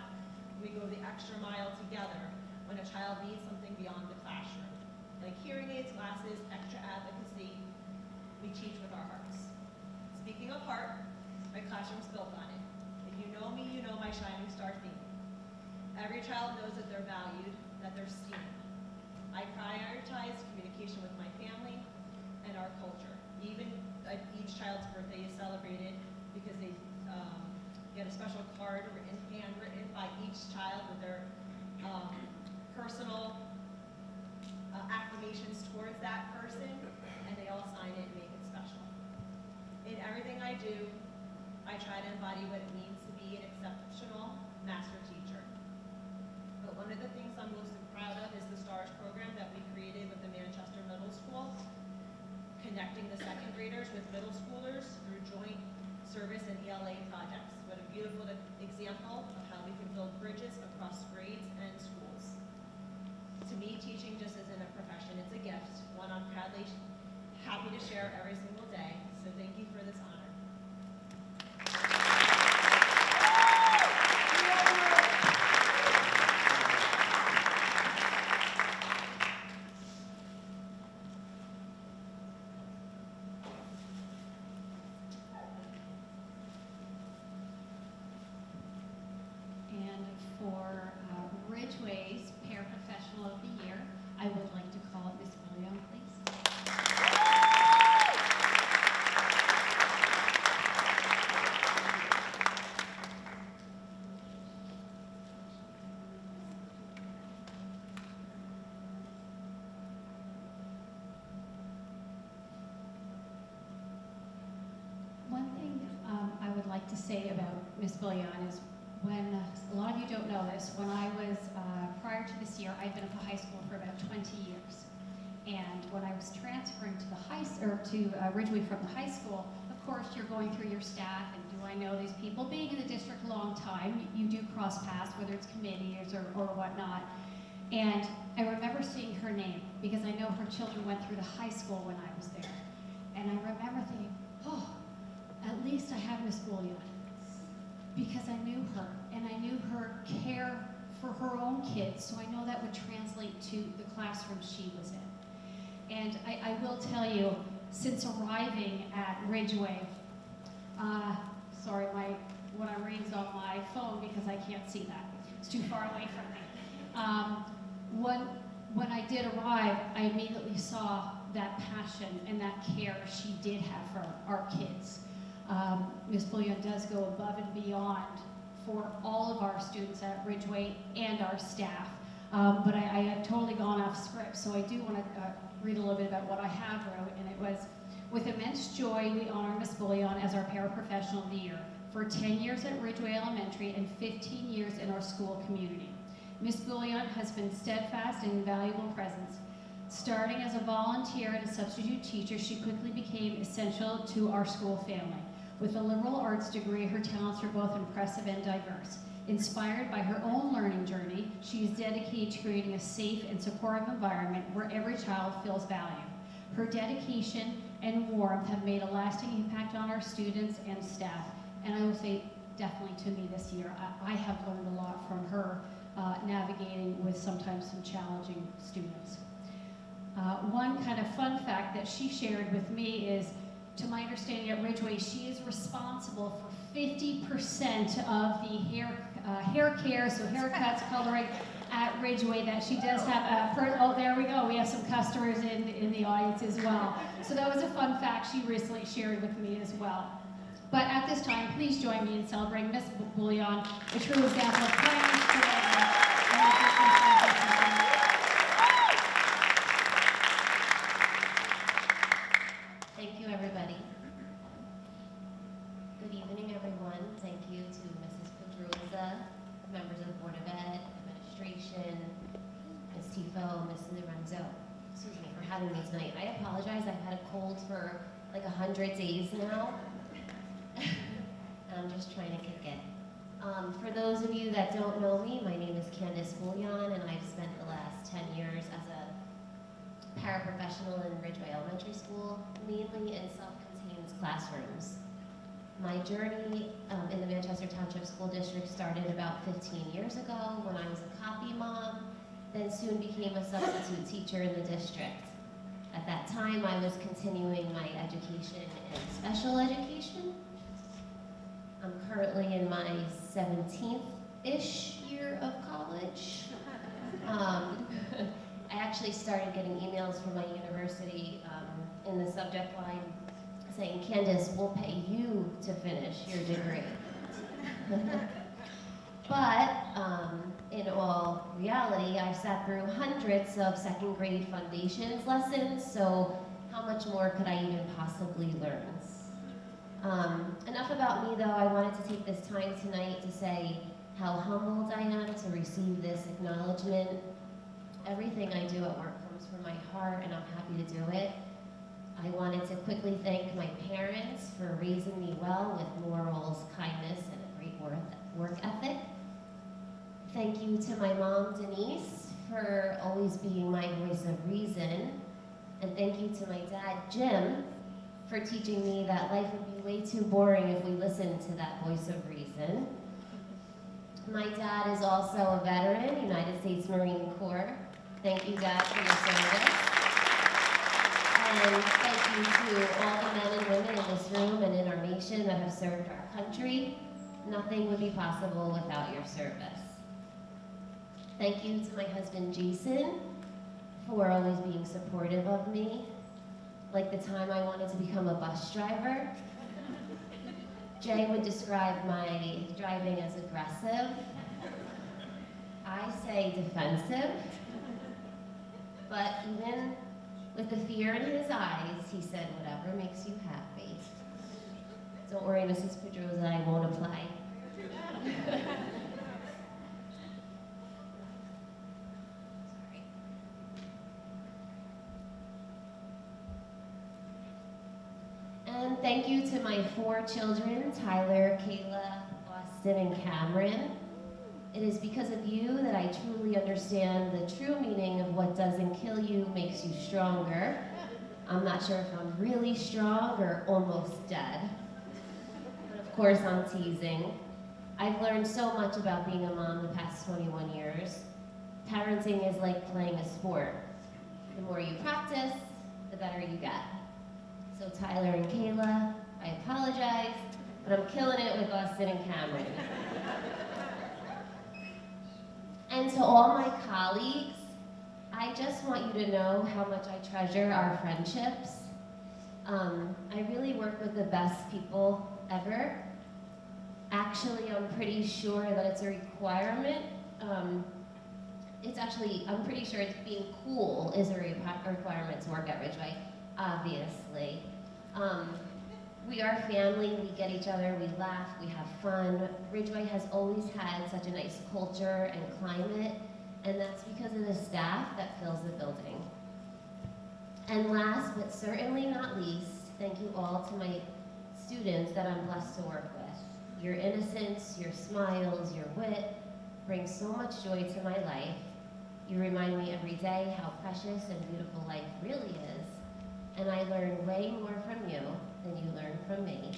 We go the extra mile together when a child needs something beyond the classroom, like hearing aids, glasses, extra advocacy. We teach with our hearts. Speaking of heart, my classroom's built on it. If you know me, you know my shining star theme. Every child knows that they're valued, that they're seen. I prioritize communication with my family and our culture. Even each child's birthday is celebrated because they get a special card handwritten by each child with their personal affirmations towards that person, and they all sign it and make it special. In everything I do, I try to embody what it means to be an exceptional master teacher. But one of the things I'm most proud of is the STARS program that we created with the Manchester Middle School, connecting the second graders with middle schoolers through joint service and ELA projects. What a beautiful example of how we can build bridges across grades and schools. To me, teaching just isn't a profession, it's a gift, one I'm proudly happy to share every single day. So thank you for this honor. And for Ridgeway's Paraprofessional of the Year, I would like to call up Ms. William, please. One thing I would like to say about Ms. Billion is when, a lot of you don't know this, when I was, prior to this year, I'd been at the high school for about 20 years. And when I was transferring to Ridgeway from the high school, of course, you're going through your staff and do I know these people? Being in the district a long time, you do cross paths, whether it's committees or whatnot. And I remember seeing her name because I know her children went through the high school when I was there. And I remember thinking, oh, at least I have Miss Bullion, because I knew her, and I knew her care for her own kids, so I know that would translate to the classroom she was in. And I will tell you, since arriving at Ridgeway. Sorry, what I'm reading is on my phone because I can't see that. It's too far away from me. When I did arrive, I immediately saw that passion and that care she did have for our kids. Ms. Bullion does go above and beyond for all of our students at Ridgeway and our staff. But I have totally gone off script, so I do want to read a little bit about what I have wrote, and it was, with immense joy, we honor Ms. Bullion as our Paraprofessional of the Year for 10 years at Ridgeway Elementary and 15 years in our school community. Ms. Bullion has been steadfast and invaluable presence. Starting as a volunteer and a substitute teacher, she quickly became essential to our school family. With a liberal arts degree, her talents are both impressive and diverse. Inspired by her own learning journey, she is dedicated to creating a safe and supportive environment where every child feels valued. Her dedication and warmth have made a lasting impact on our students and staff. And I will say, definitely to me this year, I have learned a lot from her navigating with sometimes some challenging students. One kind of fun fact that she shared with me is, to my understanding at Ridgeway, she is responsible for 50% of the hair care, so haircuts, coloring at Ridgeway that she does have. Oh, there we go. We have some customers in the audience as well. So that was a fun fact she recently shared with me as well. But at this time, please join me in celebrating Ms. Bullion, a true example of kindness, commitment, and Thank you, everybody. Good evening, everyone. Thank you to Mrs. Pedroza, members of the Board of Ed, administration, Ms. Tifo, Ms. Lorenzo, excuse me, for having me tonight. I apologize, I've had a cold for like 100 days now. I'm just trying to kick it. For those of you that don't know me, my name is Candace Bullion, and I've spent the last 10 years as a paraprofessional in Ridgeway Elementary School, mainly in self-contained classrooms. My journey in the Manchester Township School District started about 15 years ago when I was a copy mom, then soon became a substitute teacher in the district. At that time, I was continuing my education in special education. I'm currently in my 17th-ish year of college. I actually started getting emails from my university in the subject line saying, Candace, we'll pay you to finish your degree. But in all reality, I've sat through hundreds of second grade foundations lessons, so how much more could I even possibly learn? Enough about me, though. I wanted to take this time tonight to say how humbled I am to receive this acknowledgement. Everything I do at work comes from my heart, and I'm happy to do it. I wanted to quickly thank my parents for raising me well with morals, kindness, and a great work ethic. Thank you to my mom, Denise, for always being my voice of reason. And thank you to my dad, Jim, for teaching me that life would be way too boring if we listened to that voice of reason. My dad is also a veteran, United States Marine Corps. Thank you, Dad, for your service. And thank you to all the men and women in this room and in our nation that have served our country. Nothing would be possible without your service. Thank you to my husband, Jason, for always being supportive of me. Like the time I wanted to become a bus driver. Jay would describe my driving as aggressive. I say defensive. But even with the fear in his eyes, he said, whatever makes you happy. Don't worry, Mrs. Pedroza, I won't apply. And thank you to my 4 children, Tyler, Kayla, Austin, and Cameron. It is because of you that I truly understand the true meaning of what doesn't kill you makes you stronger. I'm not sure if I'm really strong or almost dead. But of course, I'm teasing. I've learned so much about being a mom the past 21 years. Parenting is like playing a sport. The more you practice, the better you get. So Tyler and Kayla, I apologize, but I'm killing it with Austin and Cameron. And to all my colleagues, I just want you to know how much I treasure our friendships. I really work with the best people ever. Actually, I'm pretty sure that it's a requirement. I'm pretty sure it's being cool is a requirement to work at Ridgeway, obviously. We are family, we get each other, we laugh, we have fun. Ridgeway has always had such a nice culture and climate, and that's because of the staff that fills the building. And last but certainly not least, thank you all to my students that I'm blessed to work with. Your innocence, your smiles, your wit bring so much joy to my life. You remind me every day how precious and beautiful life really is. And I learn way more from you than you learn from me.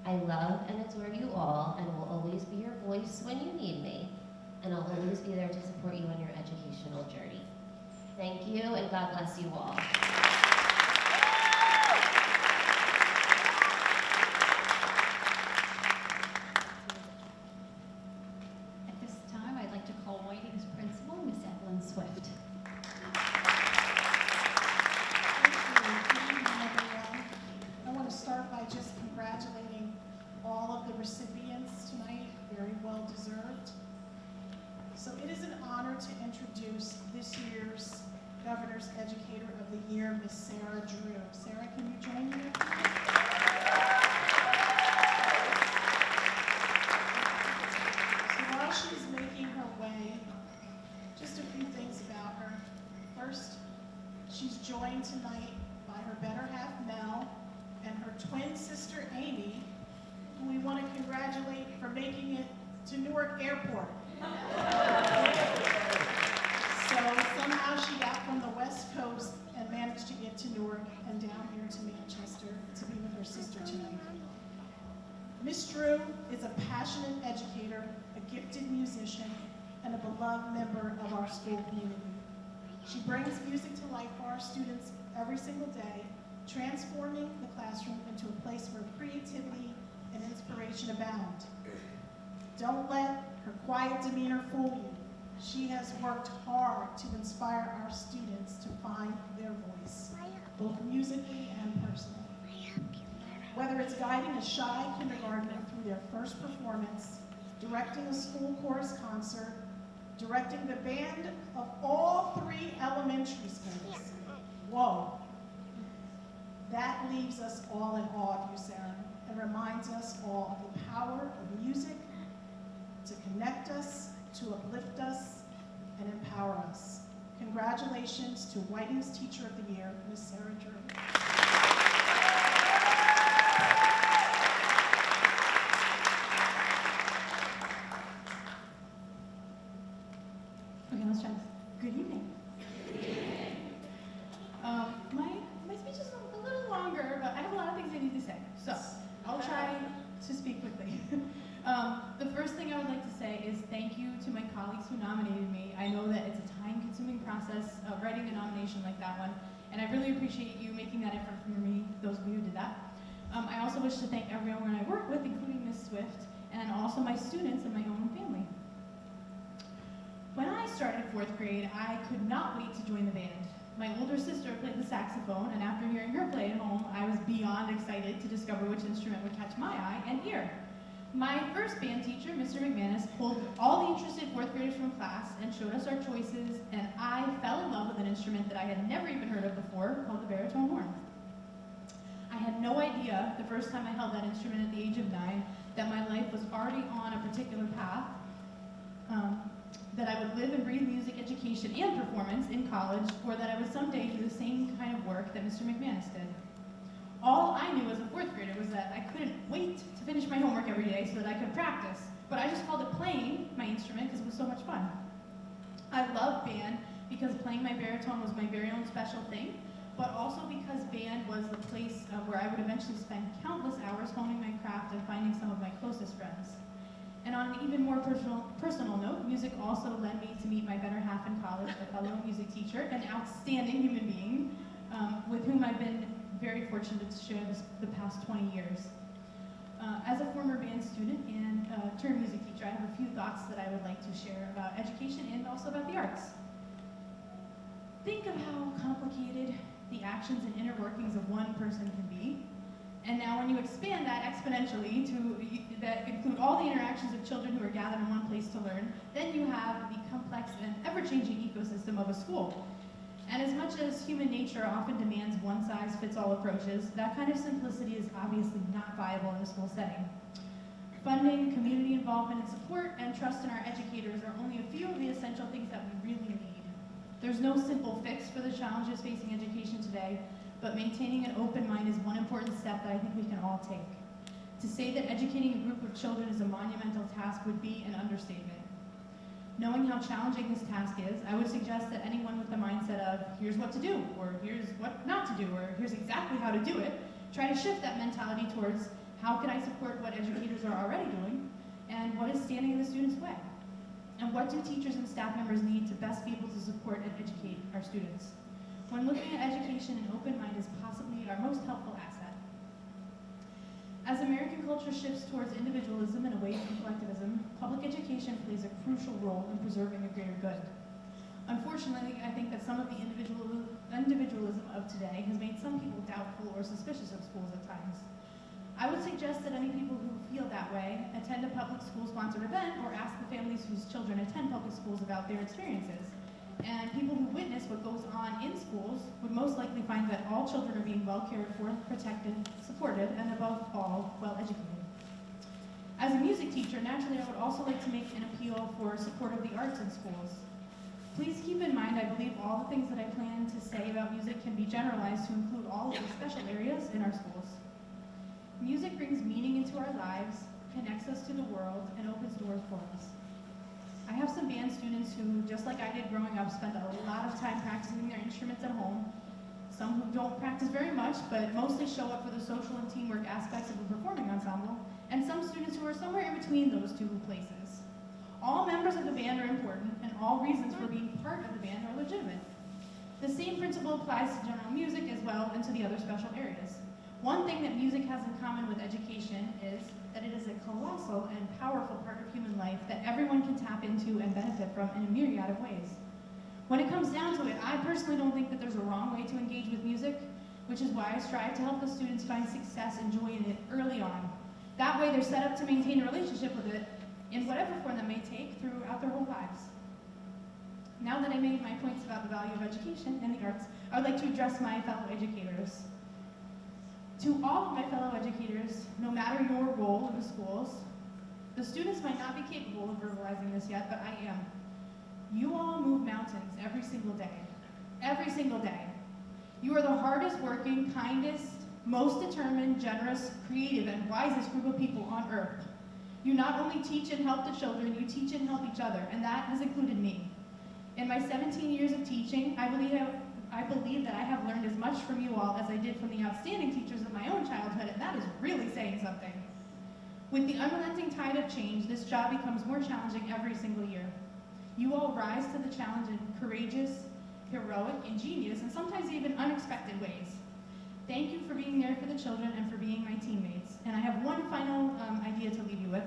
I love and adore you all and will always be your voice when you need me. And I'll always be there to support you on your educational journey. Thank you, and God bless you all. At this time, I'd like to call Whiting's principal, Miss Evelyn Swift. I want to start by just congratulating all of the recipients tonight, very well deserved. So it is an honor to introduce this year's Governor's Educator of the Year, Miss Sarah Drew. Sarah, can you join me? So while she's making her way, just a few things about her. First, she's joined tonight by her better half, Mel, and her twin sister, Amy, who we want to congratulate for making it to Newark Airport. So somehow she got from the West Coast and managed to get to Newark and down here to Manchester to be with her sister tonight. Miss Drew is a passionate educator, a gifted musician, and a beloved member of our school community. She brings music to life for our students every single day, transforming the classroom into a place where creativity and inspiration abound. Don't let her quiet demeanor fool you. She has worked hard to inspire our students to find their voice, both musically and personally. Whether it's guiding a shy kindergartner through their first performance, directing a school chorus concert, directing the band of all 3 elementary schools. Whoa. That leaves us all in awe of you, Sarah, and reminds us all of the power of music to connect us, to uplift us, and empower us. Congratulations to Whiting's Teacher of the Year, Ms. Sarah Drew. Okay, let's try this. Good evening. My speech is a little longer, but I have a lot of things I need to say. So I'll try to speak quickly. The first thing I would like to say is thank you to my colleagues who nominated me. I know that it's a time-consuming process of writing a nomination like that one, and I really appreciate you making that effort for me, those of you who did that. I also wish to thank everyone I work with, including Ms. Swift, and also my students and my own family. When I started 4th grade, I could not wait to join the band. My older sister played the saxophone, and after hearing her play at home, I was beyond excited to discover which instrument would catch my eye and ear. My first band teacher, Mr. McManus, pulled all the interested 4th graders from class and showed us our choices, and I fell in love with an instrument that I had never even heard of before, called the baritone horn. I had no idea the first time I held that instrument at the age of 9 that my life was already on a particular path, that I would live and breathe music education and performance in college, or that I would someday do the same kind of work that Mr. McManus did. All I knew as a 4th grader was that I couldn't wait to finish my homework every day so that I could practice, but I just called it playing my instrument because it was so much fun. I love band because playing my baritone was my very own special thing, but also because band was the place where I would eventually spend countless hours honing my craft and finding some of my closest friends. And on an even more personal note, music also led me to meet my better half in college, a fellow music teacher, an outstanding human being, with whom I've been very fortunate to share the past 20 years. As a former band student and turned music teacher, I have a few thoughts that I would like to share about education and also about the arts. Think of how complicated the actions and inner workings of one person can be. And now when you expand that exponentially that include all the interactions of children who are gathered in one place to learn, then you have the complex and ever-changing ecosystem of a school. And as much as human nature often demands one-size-fits-all approaches, that kind of simplicity is obviously not viable in a school setting. Funding, community involvement and support, and trust in our educators are only a few of the essential things that we really need. There's no simple fix for the challenges facing education today, but maintaining an open mind is one important step that I think we can all take. To say that educating a group of children is a monumental task would be an understatement. Knowing how challenging this task is, I would suggest that anyone with the mindset of, here's what to do, or here's what not to do, or here's exactly how to do it, try to shift that mentality towards, how can I support what educators are already doing, and what is standing in the students' way? And what do teachers and staff members need to best be able to support and educate our students? When looking at education, an open mind is possibly our most helpful asset. As American culture shifts towards individualism and away from collectivism, public education plays a crucial role in preserving a greater good. Unfortunately, I think that some of the individualism of today has made some people doubtful or suspicious of schools at times. I would suggest that any people who feel that way attend a public school-sponsored event or ask the families whose children attend public schools about their experiences. And people who witness what goes on in schools would most likely find that all children are being well cared for, protected, supported, and above all, well educated. As a music teacher, naturally I would also like to make an appeal for support of the arts in schools. Please keep in mind, I believe all the things that I plan to say about music can be generalized to include all of the special areas in our schools. Music brings meaning into our lives, connects us to the world, and opens doors for us. I have some band students who, just like I did growing up, spend a lot of time practicing their instruments at home. Some who don't practice very much, but mostly show up for the social and teamwork aspects of a performing ensemble, and some students who are somewhere in between those two places. All members of the band are important, and all reasons for being part of the band are legitimate. The same principle applies to general music as well and to the other special areas. One thing that music has in common with education is that it is a colossal and powerful part of human life that everyone can tap into and benefit from in a myriad of ways. When it comes down to it, I personally don't think that there's a wrong way to engage with music, which is why I strive to help the students find success enjoying it early on. That way they're set up to maintain a relationship with it in whatever form that may take throughout their whole lives. Now that I made my points about the value of education and the arts, I would like to address my fellow educators. To all of my fellow educators, no matter your role in the schools, the students might not be capable of verbalizing this yet, but I am. You all move mountains every single day. Every single day. You are the hardest working, kindest, most determined, generous, creative, and wisest group of people on earth. You not only teach and help the children, you teach and help each other, and that has included me. In my 17 years of teaching, I believe that I have learned as much from you all as I did from the outstanding teachers of my own childhood, and that is really saying something. With the unrelenting tide of change, this job becomes more challenging every single year. You all rise to the challenge in courageous, heroic, ingenious, and sometimes even unexpected ways. Thank you for being there for the children and for being my teammates. And I have one final idea to leave you with.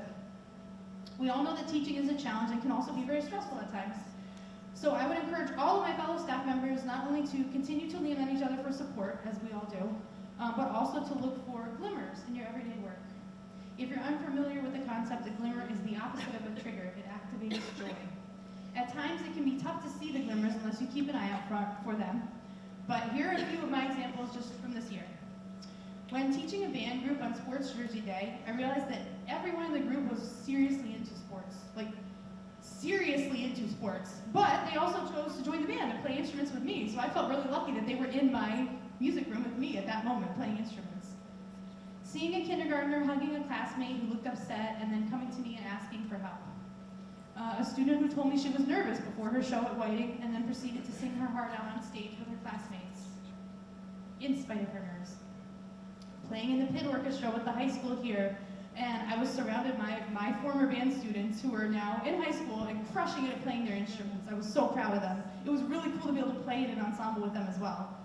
We all know that teaching is a challenge and can also be very stressful at times. So I would encourage all of my fellow staff members not only to continue to lean on each other for support, as we all do, but also to look for glimmers in your everyday work. If you're unfamiliar with the concept, a glimmer is the opposite of a trigger. It activates joy. At times, it can be tough to see the glimmers unless you keep an eye out for them. But here are a few of my examples just from this year. When teaching a band group on Sports Jersey Day, I realized that everyone in the group was seriously into sports. Like, seriously into sports. But they also chose to join the band and play instruments with me, so I felt really lucky that they were in my music room with me at that moment playing instruments. Seeing a kindergartner hugging a classmate who looked upset and then coming to me and asking for help. A student who told me she was nervous before her show at Whiting and then proceeded to sing her heart out on stage with her classmates, in spite of her nerves. Playing in the pit orchestra with the high school here, and I was surrounded by my former band students who are now in high school and crushing it at playing their instruments. I was so proud of them. It was really cool to be able to play in an ensemble with them as well.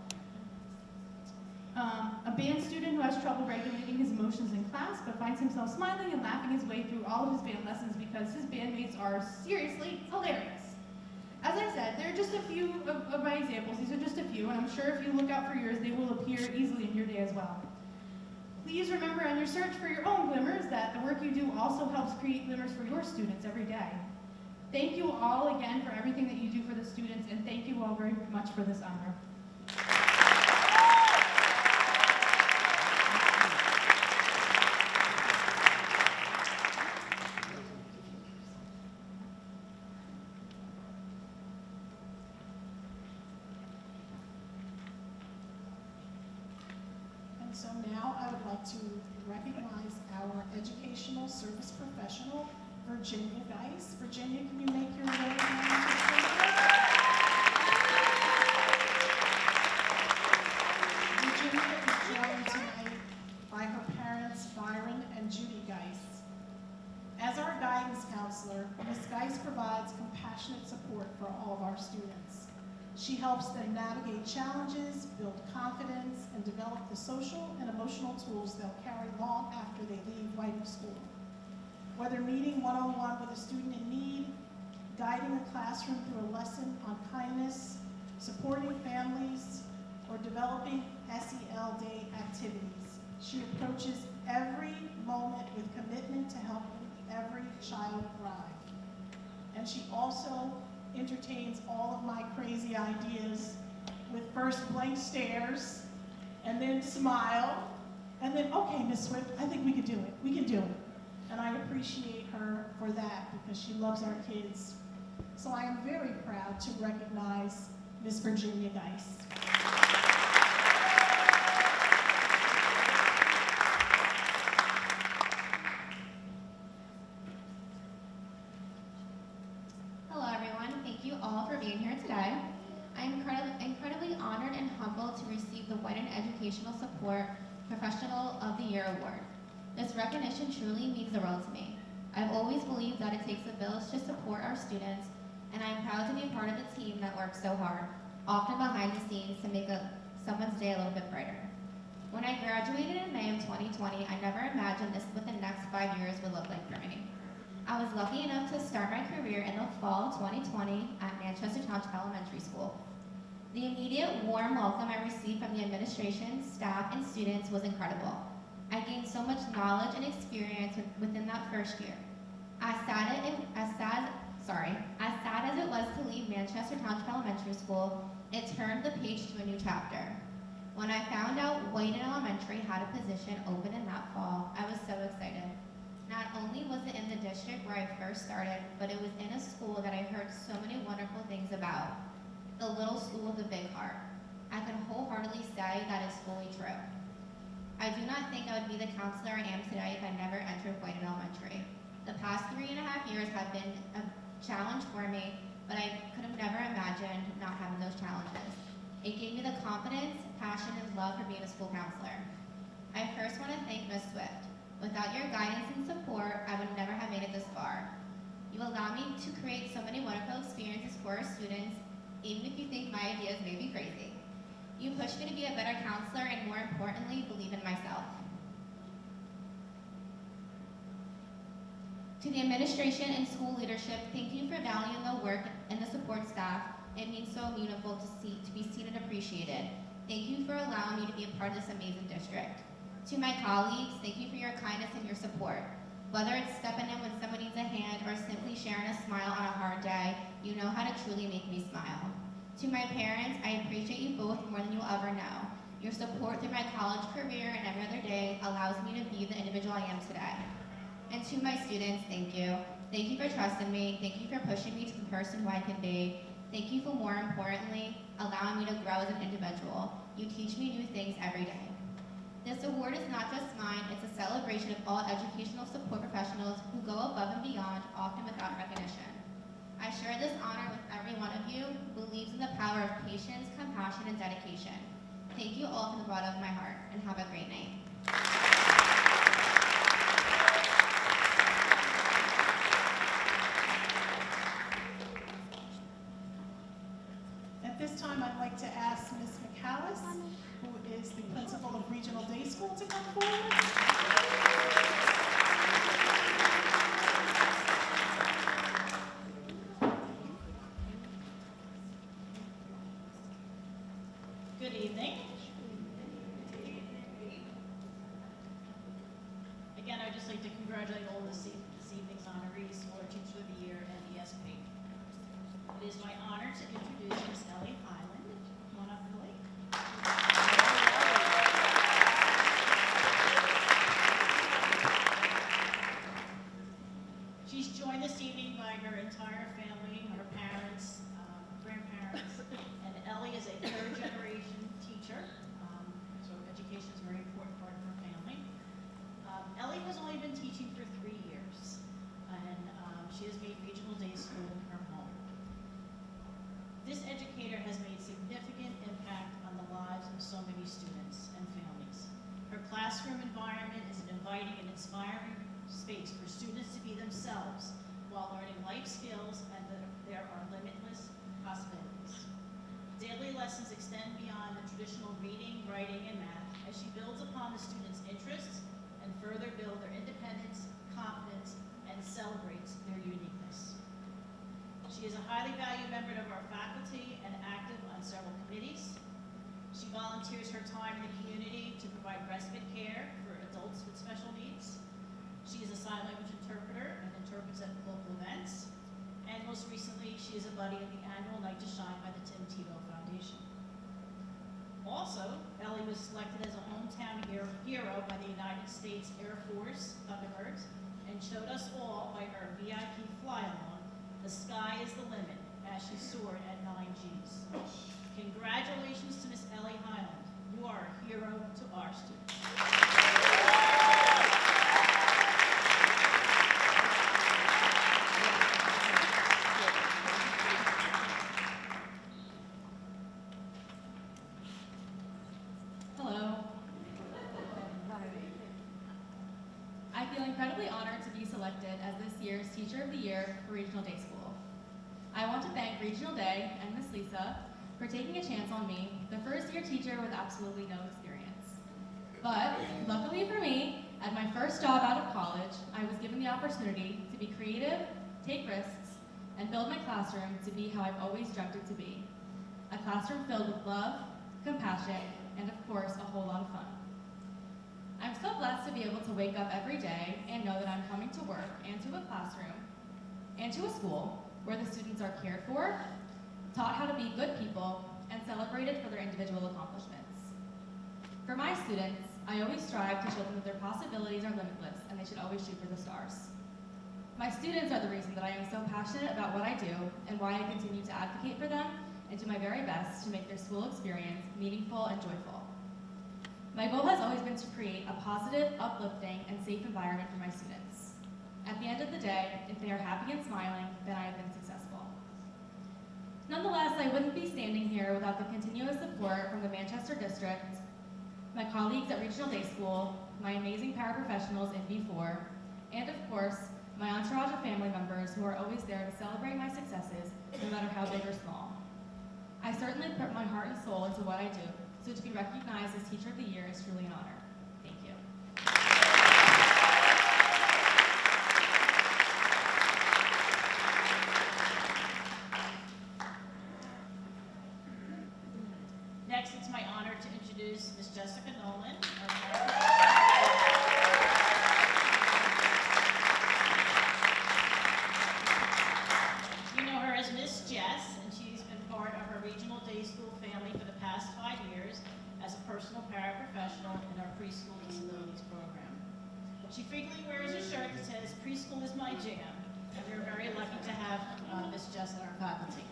A band student who has trouble regulating his emotions in class, but finds himself smiling and laughing his way through all of his band lessons because his bandmates are seriously hilarious. As I said, there are just a few of my examples. These are just a few, and I'm sure if you look out for yours, they will appear easily in your day as well. Please remember on your search for your own glimmers that the work you do also helps create glimmers for your students every day. Thank you all again for everything that you do for the students, and thank you all very much for this honor. And so now I would like to recognize our educational service professional, Virginia Geis. Virginia, can you make your way down to the stage? Virginia is joined tonight by her parents, Byron and Judy Geis. As our guidance counselor, Ms. Geis provides compassionate support for all of our students. She helps them navigate challenges, build confidence, and develop the social and emotional tools they'll carry long after they leave Whiting School. Whether meeting one-on-one with a student in need, guiding a classroom through a lesson on kindness, supporting families, or developing SEL Day activities, she approaches every moment with commitment to helping every child thrive. And she also entertains all of my crazy ideas with first blank stares, and then smile, and then, okay, Miss Swift, I think we can do it. We can do it. And I appreciate her for that because she loves our kids. So I am very proud to recognize Miss Virginia Geis. Hello everyone, thank you all for being here today. I'm incredibly honored and humbled to receive the Whiting Educational Support Professional of the Year Award. This recognition truly means the world to me. I've always believed that it takes a village to support our students, and I'm proud to be a part of the team that works so hard, often behind the scenes, to make someone's day a little bit brighter. When I graduated in May of 2020, I never imagined this what the next 5 years would look like for me. I was lucky enough to start my career in the fall of 2020 at Manchester Township Elementary School. The immediate warm welcome I received from the administration, staff, and students was incredible. I gained so much knowledge and experience within that first year. As sad as it was to leave Manchester Township Elementary School, it turned the page to a new chapter. When I found out Whiting Elementary had a position open in that fall, I was so excited. Not only was it in the district where I first started, but it was in a school that I heard so many wonderful things about. The little school with a big heart. I can wholeheartedly say that is fully true. I do not think I would be the counselor I am today if I never entered Whiting Elementary. The past 3.5 years have been a challenge for me, but I could have never imagined not having those challenges. It gave me the confidence, passion, and love for being a school counselor. I first want to thank Ms. Swift. Without your guidance and support, I would never have made it this far. You allow me to create so many wonderful experiences for our students, even if you think my ideas may be crazy. You push me to be a better counselor and, more importantly, believe in myself. To the administration and school leadership, thank you for valuing the work and the support staff. It means so meaningful to be seen and appreciated. Thank you for allowing me to be a part of this amazing district. To my colleagues, thank you for your kindness and your support. Whether it's stepping in when someone needs a hand or simply sharing a smile on a hard day, you know how to truly make me smile. To my parents, I appreciate you both more than you'll ever know. Your support through my college career and every other day allows me to be the individual I am today. And to my students, thank you. Thank you for trusting me. Thank you for pushing me to the person who I can be. Thank you for, more importantly, allowing me to grow as an individual. You teach me new things every day. This award is not just mine, it's a celebration of all educational support professionals who go above and beyond, often without recognition. I share this honor with every one of you who believes in the power of patience, compassion, and dedication. Thank you all from the bottom of my heart, and have a great night. At this time, I'd like to ask Ms. McAllis, who is the principal joined this evening by her entire family, her parents, grandparents, and Ellie is a third-generation teacher, so education is a very important part of her family. Ellie has only been teaching for 3 years, and she has made regional day school her home. This educator has made significant impact on the lives of so many students and families. Her classroom environment is an inviting and inspiring space for students to be themselves while learning life skills, and there are limitless possibilities. Daily lessons extend beyond the traditional reading, writing, and math as she builds upon the students' interests and further build their independence, confidence, and celebrates their uniqueness. She is a highly valued member of our faculty and active on several committees. She volunteers her time in the community to provide respite care for adults with special needs. She is a sign language interpreter and interprets at local events. And most recently, she is a buddy at the annual Night to Shine by the Tim Tebow Foundation. Also, Ellie was selected as a hometown hero by the United States Air Force Thunderbirds and showed us all by her VIP fly-along, "The sky is the limit," as she soared at 9 Gs. Congratulations to Miss Ellie Highland. You are a hero to our students. Hello. I feel incredibly honored to be selected as this year's Teacher of the Year for Regional Day School. I want to thank Regional Day and Miss Lisa for taking a chance on me, the first-year teacher with absolutely no experience. But luckily for me, at my first job out of college, I was given the opportunity to be creative, take risks, and build my classroom to be how I've always dreamt it to be. A classroom filled with love, compassion, and of course, a whole lot of fun. I'm so blessed to be able to wake up every day and know that I'm coming to work and to a classroom and to a school where the students are cared for, taught how to be good people, and celebrated for their individual accomplishments. For my students, I always strive to show them that their possibilities are limitless and they should always shoot for the stars. My students are the reason that I am so passionate about what I do and why I continue to advocate for them and do my very best to make their school experience meaningful and joyful. My goal has always been to create a positive, uplifting, and safe environment for my students. At the end of the day, if they are happy and smiling, then I have been successful. Nonetheless, I wouldn't be standing here without the continuous support from the Manchester District, my colleagues at Regional Day School, my amazing paraprofessionals in B4, and of course, my entourage of family members who are always there to celebrate my successes, no matter how big or small. I certainly put my heart and soul into what I do, so to be recognized as Teacher of the Year is truly an honor. Thank you. Next, it's my honor to introduce Ms. Jessica Nolan. You know her as Miss Jess, and she's been part of our Regional Day School family for the past 5 years as a personal paraprofessional in our preschool disabilities program. She frequently wears a shirt that says, "Preschool is my jam," and we're very lucky to have Miss Jess on our faculty.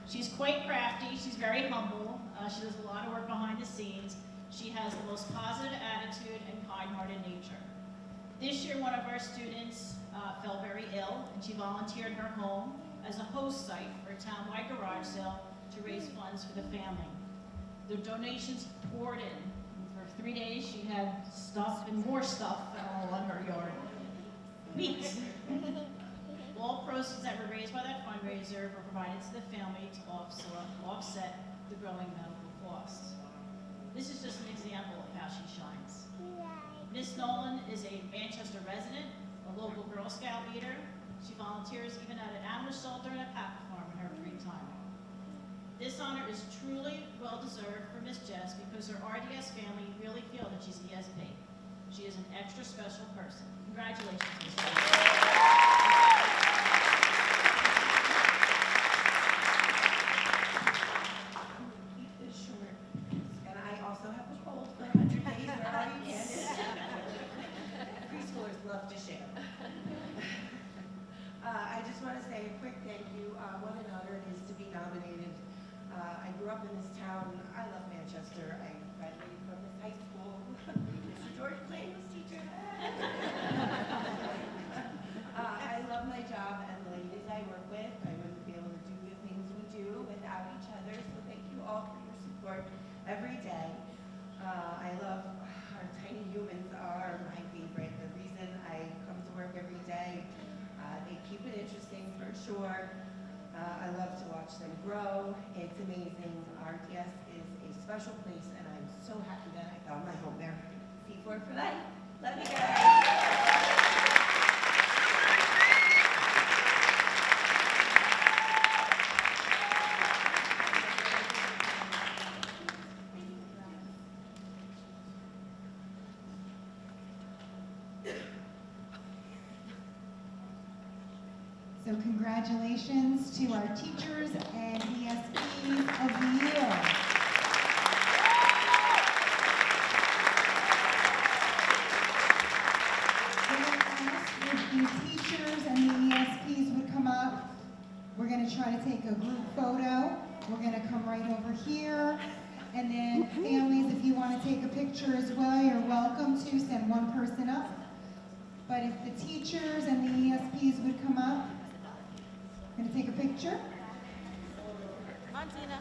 She's quite crafty, she's very humble, she does a lot of work behind the scenes. She has the most positive attitude and kind-hearted nature. This year, one of our students fell very ill, and she volunteered her home as a host site for a townwide garage sale to raise funds for the family. The donations poured in. For 3 days, she had stuff and more stuff all on her yard. Weeks. All proceeds that were raised by that fundraiser were provided to the family to offset the growing medical costs. This is just an example of how she shines. Miss Nolan is a Manchester resident, a local Girl Scout leader. She volunteers even at an animal shelter and a pack farm in her free time. This honor is truly well-deserved for Miss Jess because her RDS family really feel that she's ESP. She is an extra special person. Congratulations, Miss Jess. And I also have a cold for 100 up in this town. I love Manchester. I graduated from this high school. Mr. George Blaine was teacher. I love my job and the ladies I work with. I wouldn't be able to do the things we do without each other, so thank you all for your support every day. I love our tiny humans are my favorite. The reason I come to work every day, they keep it interesting for sure. I love to watch them grow. It's amazing. RDS is a special place, and I'm so happy that I found my home there. C4 for life. Love you guys. So congratulations to our teachers and ESPs of the year. If the teachers and the ESPs would come up, we're going to try to take a group photo. We're going to come right over here. And then families, if you want to take a picture as well, you're welcome to send one person up. But if the teachers and the ESPs would come up, going to take a picture. Montina.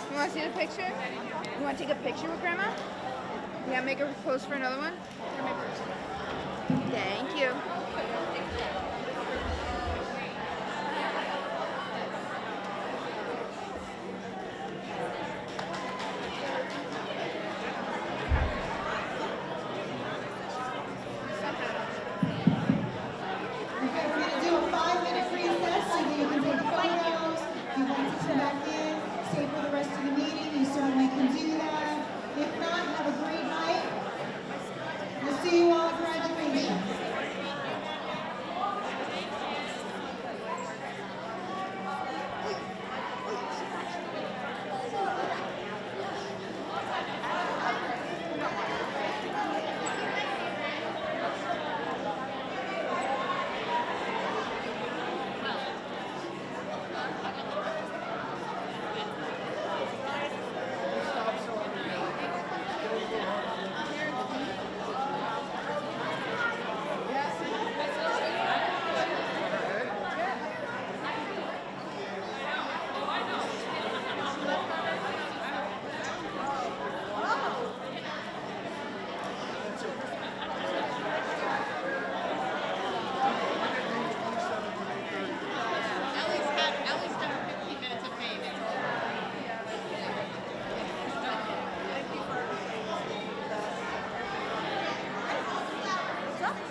You want to see the picture? You want to take a picture with Grandma? Yeah, make her pose for another one? Here, my purse. Thank you. Okay, we're going to do a 5-minute recess so that you can take photos. If you want to come back in, stay for the rest of the meeting, you certainly can do that. If not, have a great night. We'll see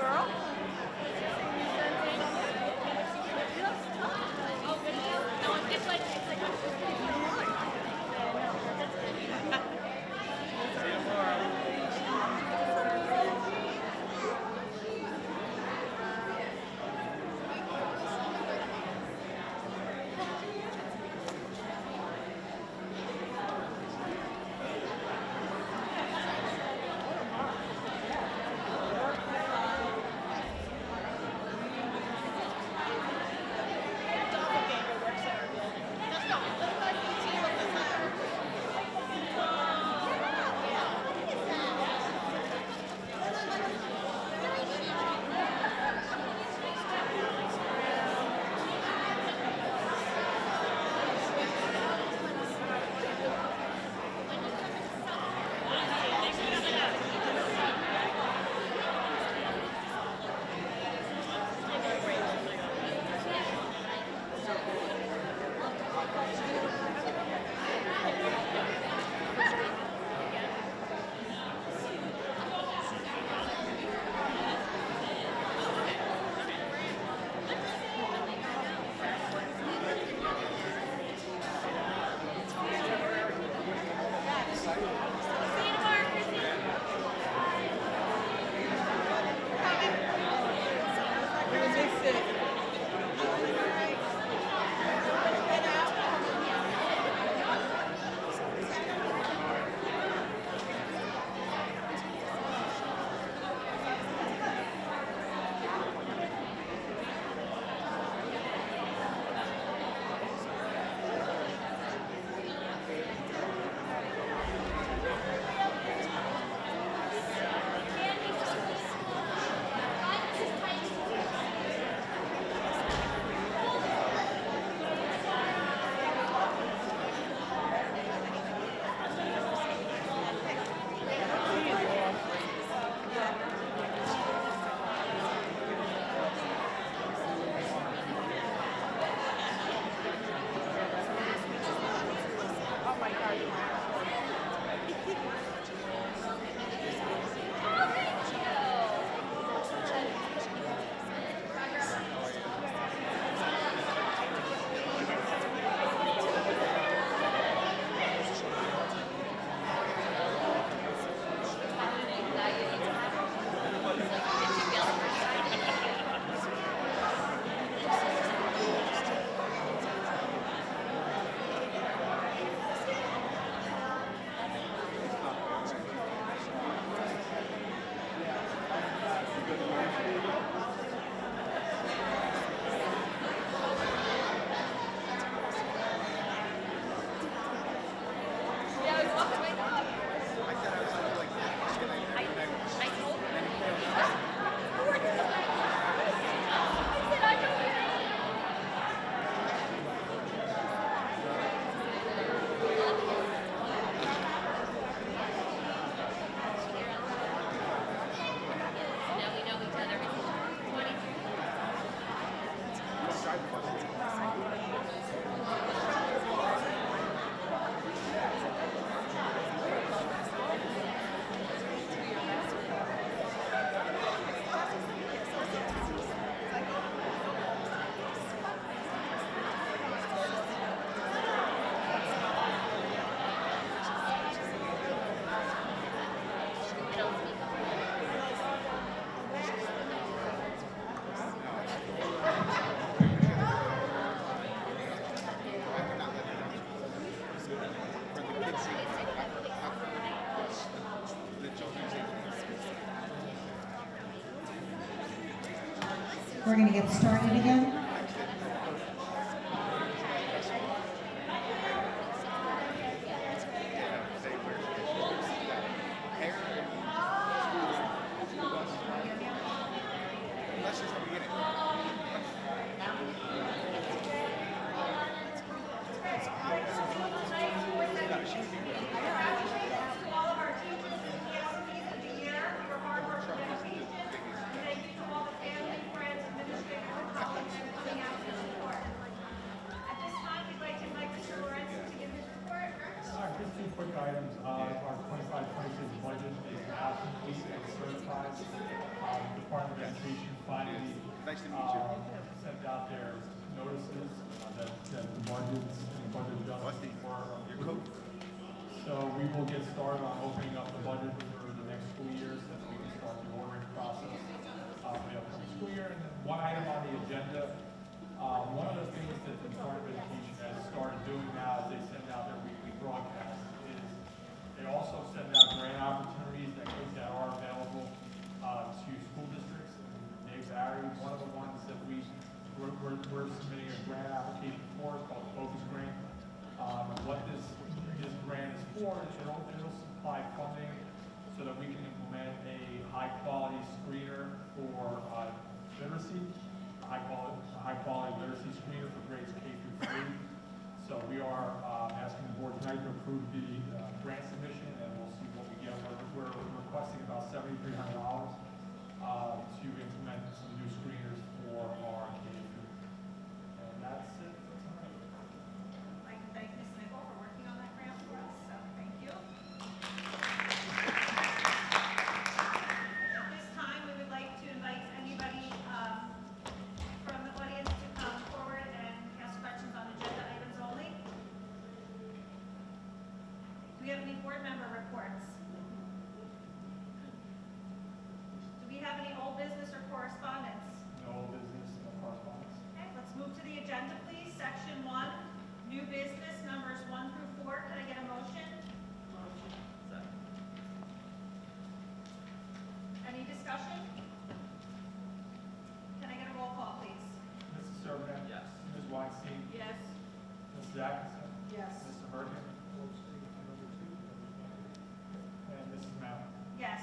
girl. We're going to get started again. quick items. Our 25-26 budget is now complete and certified. The Department of Education finally sent out their notices that the budgets and budget adjustments were approved. So we will get started on opening up the budget for the next school year so that we can start the ordering process for the upcoming school year. And then one item on the agenda, one of the things that the Department of Education has started doing now as they send out their weekly broadcast is they also send out grant opportunities that are available to school districts, and they vary. One of the ones that we're submitting a grant application for is called Focus Grant. What this grant is for is it'll supply funding so that we can implement a high-quality screener for literacy, high-quality literacy screener for grades K through 3. So we are asking the board tonight to approve the grant submission, and we'll see what we get. We're requesting about $7,300 to implement some new screeners for our K through. And that's it for tonight. I'd like to thank Ms. Nichol for working on that grant for us, so thank you. At this time, we would like to invite anybody from the audience to come forward and ask questions on agenda items only. Do we have any board member reports? Do we have any old business or correspondence? No business, no correspondence. Okay, let's move to the agenda, please. Section 1, new business, numbers 1 through 4. Can I get a motion? Any discussion? Can I get a roll call, please? Mrs. Servant? Yes. Ms. Weinstein? Yes. Mrs. Atkinson? Yes. Mr. Merkin? And Mrs. Mount? Yes.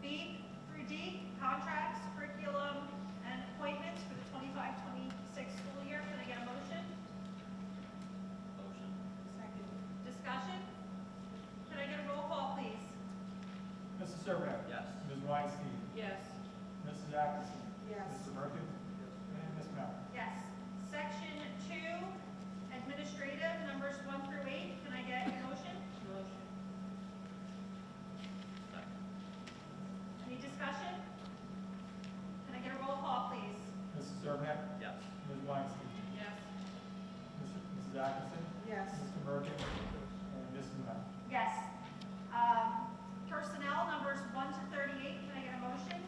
B through D, contracts, curriculum, and appointments for the 25-26 school year. Can I get a motion? Motion. Second. Discussion? Can I get a roll call, please? Mrs. Servant? Yes. Ms. Weinstein? Yes. Mrs. Atkinson? Yes. Mr. Merkin? And Ms. Mount? Yes. Section 2, administrative, numbers 1 through 8. Can I get a motion? Motion. Any discussion? Can I get a roll call, please? Mrs. Servant? Yes. Ms. Weinstein? Yes. Mrs. Atkinson? Yes. Mr. Merkin? And Mrs. Mount? Yes. Personnel, numbers 1 to 38. Can I get a motion?